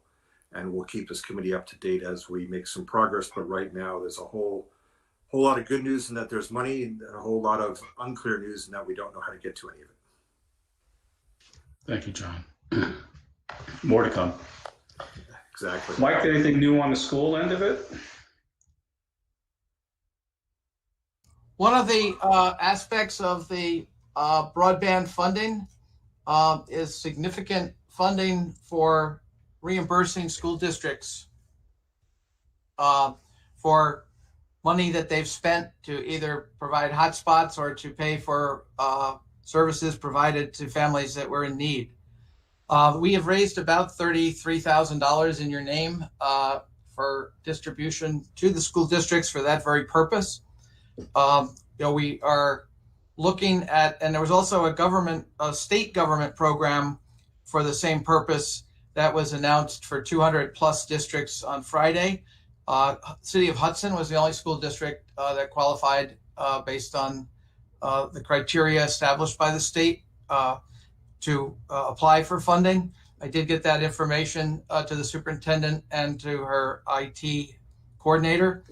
And we'll keep this committee up to date as we make some progress. But right now, there's a whole lot of good news in that there's money, and a whole lot of unclear news in that we don't know how to get to any of it. Thank you, John. More to come. Exactly. Mike, anything new on the school end of it? One of the aspects of the broadband funding is significant funding for reimbursing school districts for money that they've spent to either provide hotspots or to pay for services provided to families that were in need. We have raised about $33,000 in your name for distribution to the school districts for that very purpose. We are looking at, and there was also a state government program for the same purpose that was announced for 200 plus districts on Friday. City of Hudson was the only school district that qualified based on the criteria established by the state to apply for funding. I did get that information to the superintendent and to her IT coordinator.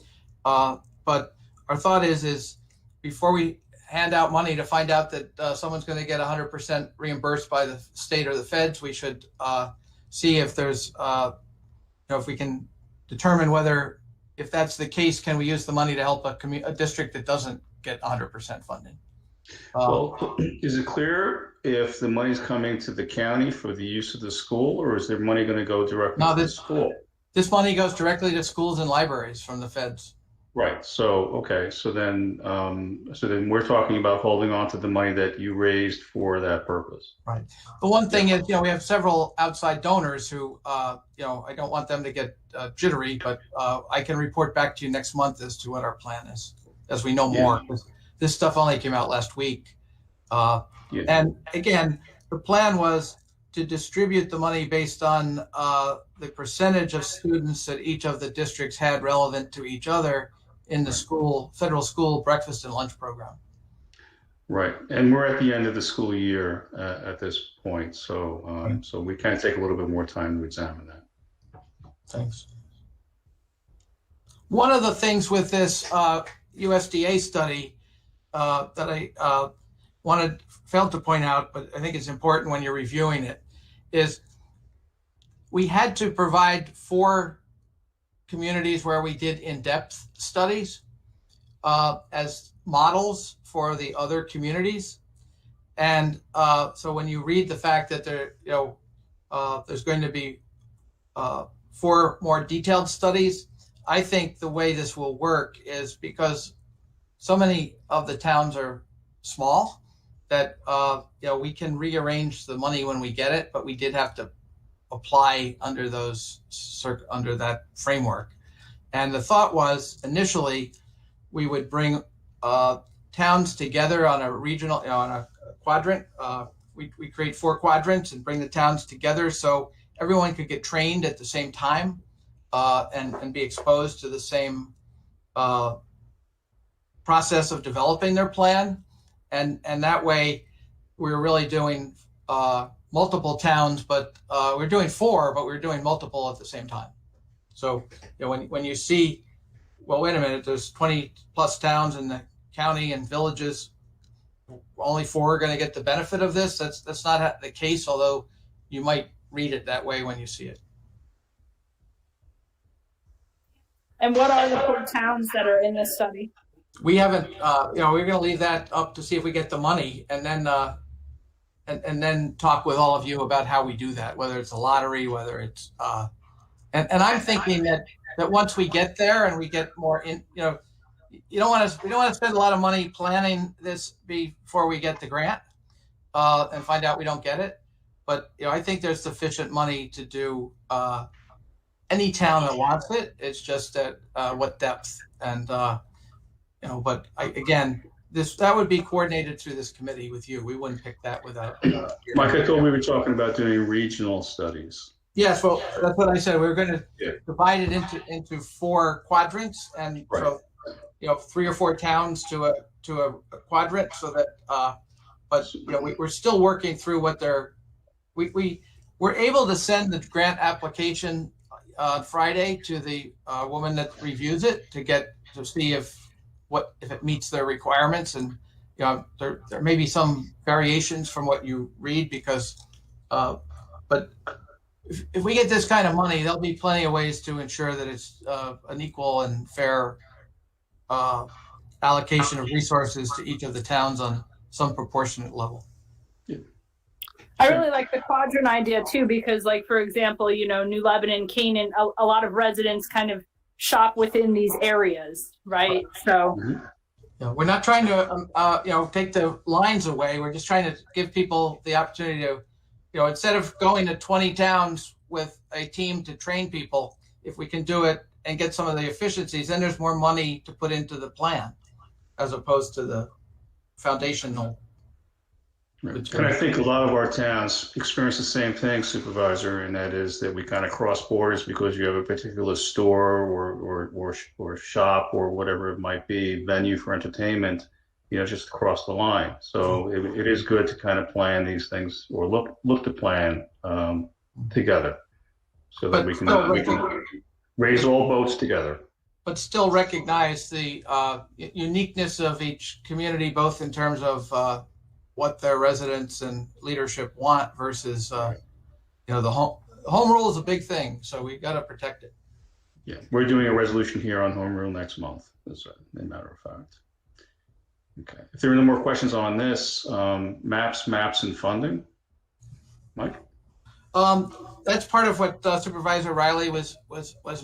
But our thought is before we hand out money to find out that someone's going to get 100% reimbursed by the state or the feds, we should see if there's, if we can determine whether, if that's the case, can we use the money to help a district that doesn't get 100% funding? Well, is it clear if the money's coming to the county for the use of the school, or is there money going to go directly to the school? This money goes directly to schools and libraries from the feds. Right. So, okay. So then we're talking about holding on to the money that you raised for that purpose. Right. The one thing is, we have several outside donors who, I don't want them to get jittery, but I can report back to you next month as to what our plan is, as we know more. This stuff only came out last week. And again, the plan was to distribute the money based on the percentage of students that each of the districts had relevant to each other in the federal school breakfast and lunch program. Right. And we're at the end of the school year at this point. So, so we kind of take a little bit more time to examine that. Thanks. One of the things with this USDA study that I failed to point out, but I think it's important when you're reviewing it, is we had to provide 4 communities where we did in-depth studies as models for the other communities. And so when you read the fact that there's going to be 4 more detailed studies, I think the way this will work is because so many of the towns are small that we can rearrange the money when we get it, but we did have to apply under that framework. And the thought was initially we would bring towns together on a regional, on a quadrant. We create 4 quadrants and bring the towns together so everyone could get trained at the same time and be exposed to the same process of developing their plan. And that way we're really doing multiple towns, but we're doing 4, but we're doing multiple at the same time. So when you see, well, wait a minute, there's 20 plus towns in the county and villages, only 4 are going to get the benefit of this. That's not the case, although you might read it that way when you see it. And what are the 4 towns that are in this study? We haven't, we're going to leave that up to see if we get the money, and then and then talk with all of you about how we do that, whether it's a lottery, whether it's, and I'm thinking that once we get there and we get more in, we don't want to spend a lot of money planning this before we get the grant, and find out we don't get it. But, I think there's sufficient money to do, any town that wants it. It's just at, what depth and, but again, that would be coordinated through this committee with you. We wouldn't pick that without. Mike, I thought we were talking about doing regional studies. Yes, well, that's what I said. We were going to divide it into 4 quadrants, and so 3 or 4 towns to a quadrant, so that. But we're still working through what we're able to send the grant application on Friday to the woman that reviews it to see if it meets their requirements, and there may be some variations from what you read because, but if we get this kind of money, there'll be plenty of ways to ensure that it's an equal and fair allocation of resources to each of the towns on some proportionate level. I really like the quadrant idea too, because like, for example, New Lebanon, Canaan, a lot of residents kind of shop within these areas, right? So we're not trying to, take the lines away. We're just trying to give people the opportunity to, instead of going to 20 towns with a team to train people, if we can do it and get some of the efficiencies, then there's more money to put into the plan as opposed to the foundational. And I think a lot of our towns experience the same thing, Supervisor, and that is that we kind of cross borders because you have a particular store or shop or whatever it might be, venue for entertainment, just across the line. So it is good to kind of plan these things or look to plan together so that we can raise all boats together. But still recognize the uniqueness of each community, both in terms of what their residents and leadership want versus, the home rule is a big thing. So we've got to protect it. Yeah, we're doing a resolution here on home rule next month, as a matter of fact. Okay, if there are no more questions on this, maps, and funding, Mike? That's part of what Supervisor Riley was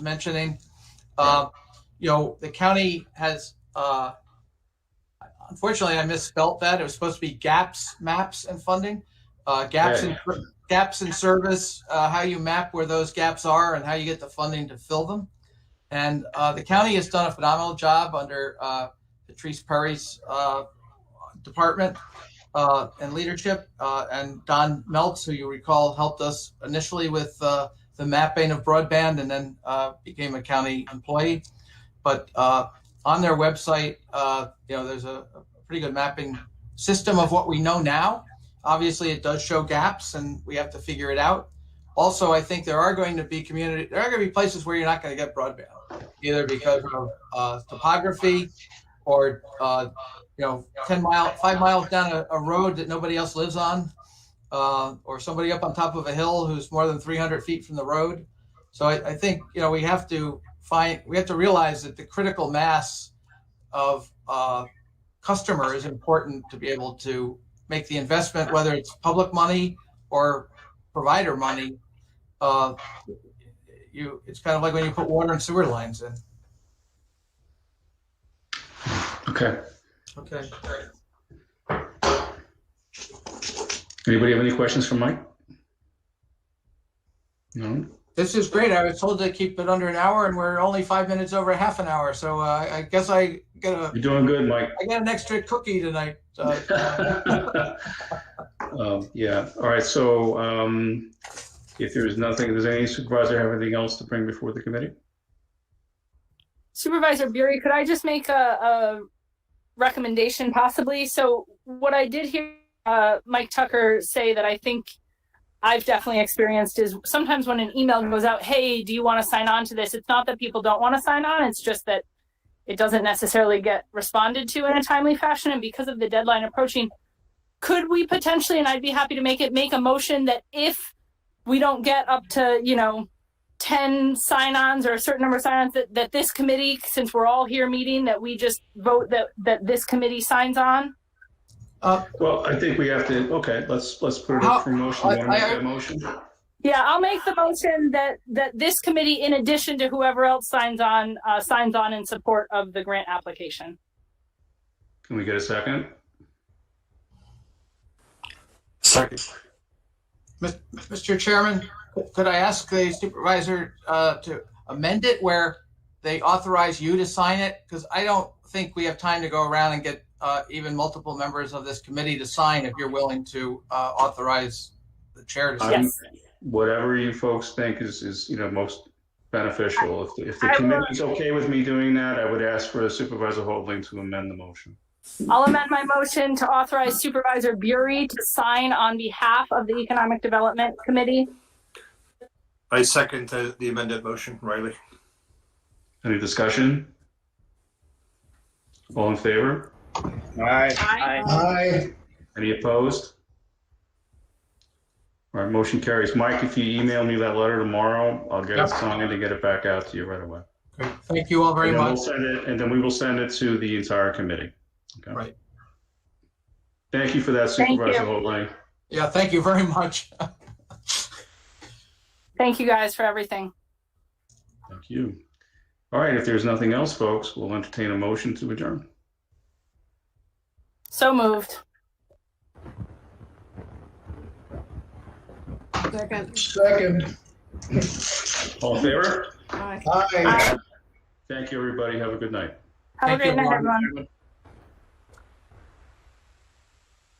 mentioning. The county has, unfortunately, I misspelled that. It was supposed to be gaps, maps, and funding. Gaps in service, how you map where those gaps are and how you get the funding to fill them. And the county has done a phenomenal job under Patrice Perry's department and leadership. And Don Meltz, who you recall helped us initially with the mapping of broadband and then became a county employee. But on their website, there's a pretty good mapping system of what we know now. Obviously, it does show gaps, and we have to figure it out. Also, I think there are going to be places where you're not going to get broadband, either because of topography or 5 miles down a road that nobody else lives on, or somebody up on top of a hill who's more than 300 feet from the road. So I think we have to realize that the critical mass of customer is important to be able to make the investment, whether it's public money or provider money. It's kind of like when you put water and sewer lines in. Okay. Anybody have any questions for Mike? No? This is great. I was told to keep it under an hour, and we're only 5 minutes over half an hour. So I guess I got You're doing good, Mike. I got an extra cookie tonight. Yeah. All right. So if there's nothing, does any supervisor have anything else to bring before the committee? Supervisor Bury, could I just make a recommendation possibly? So what I did hear Mike Tucker say that I think I've definitely experienced is sometimes when an email goes out, hey, do you want to sign on to this? It's not that people don't want to sign on. It's just that it doesn't necessarily get responded to in a timely fashion. And because of the deadline approaching, could we potentially, and I'd be happy to make a motion that if we don't get up to, 10 sign-ons or a certain number of sign-ons that this committee, since we're all here meeting, that we just vote that this committee signs on? Well, I think we have to, okay, let's put it up for motion. You want to make that motion? Yeah, I'll make the motion that this committee, in addition to whoever else signs on in support of the grant application. Can we get a second? Second. Mr. Chairman, could I ask the supervisor to amend it where they authorize you to sign it? Because I don't think we have time to go around and get even multiple members of this committee to sign if you're willing to authorize the chair to sign. Yes. Whatever you folks think is most beneficial. If the committee's okay with me doing that, I would ask for Supervisor Holding to amend the motion. I'll amend my motion to authorize Supervisor Bury to sign on behalf of the Economic Development Committee. I second the amended motion, Riley. Any discussion? All in favor? Aye. Any opposed? All right, motion carries. Mike, if you email me that letter tomorrow, I'll get it signed and get it back out to you right away. Great. Thank you all very And then much. then we will send it to the entire committee. Okay. Right. Thank you for that, Thank Supervisor you. Holding. Yeah, thank you very much. Thank you guys for everything. Thank you. All right, if there's nothing else, folks, we'll entertain a motion to adjourn. So moved. Second. All in favor? Aye. Thank you, everybody. Have a good night. Have a Thank you, great night, everyone. everyone.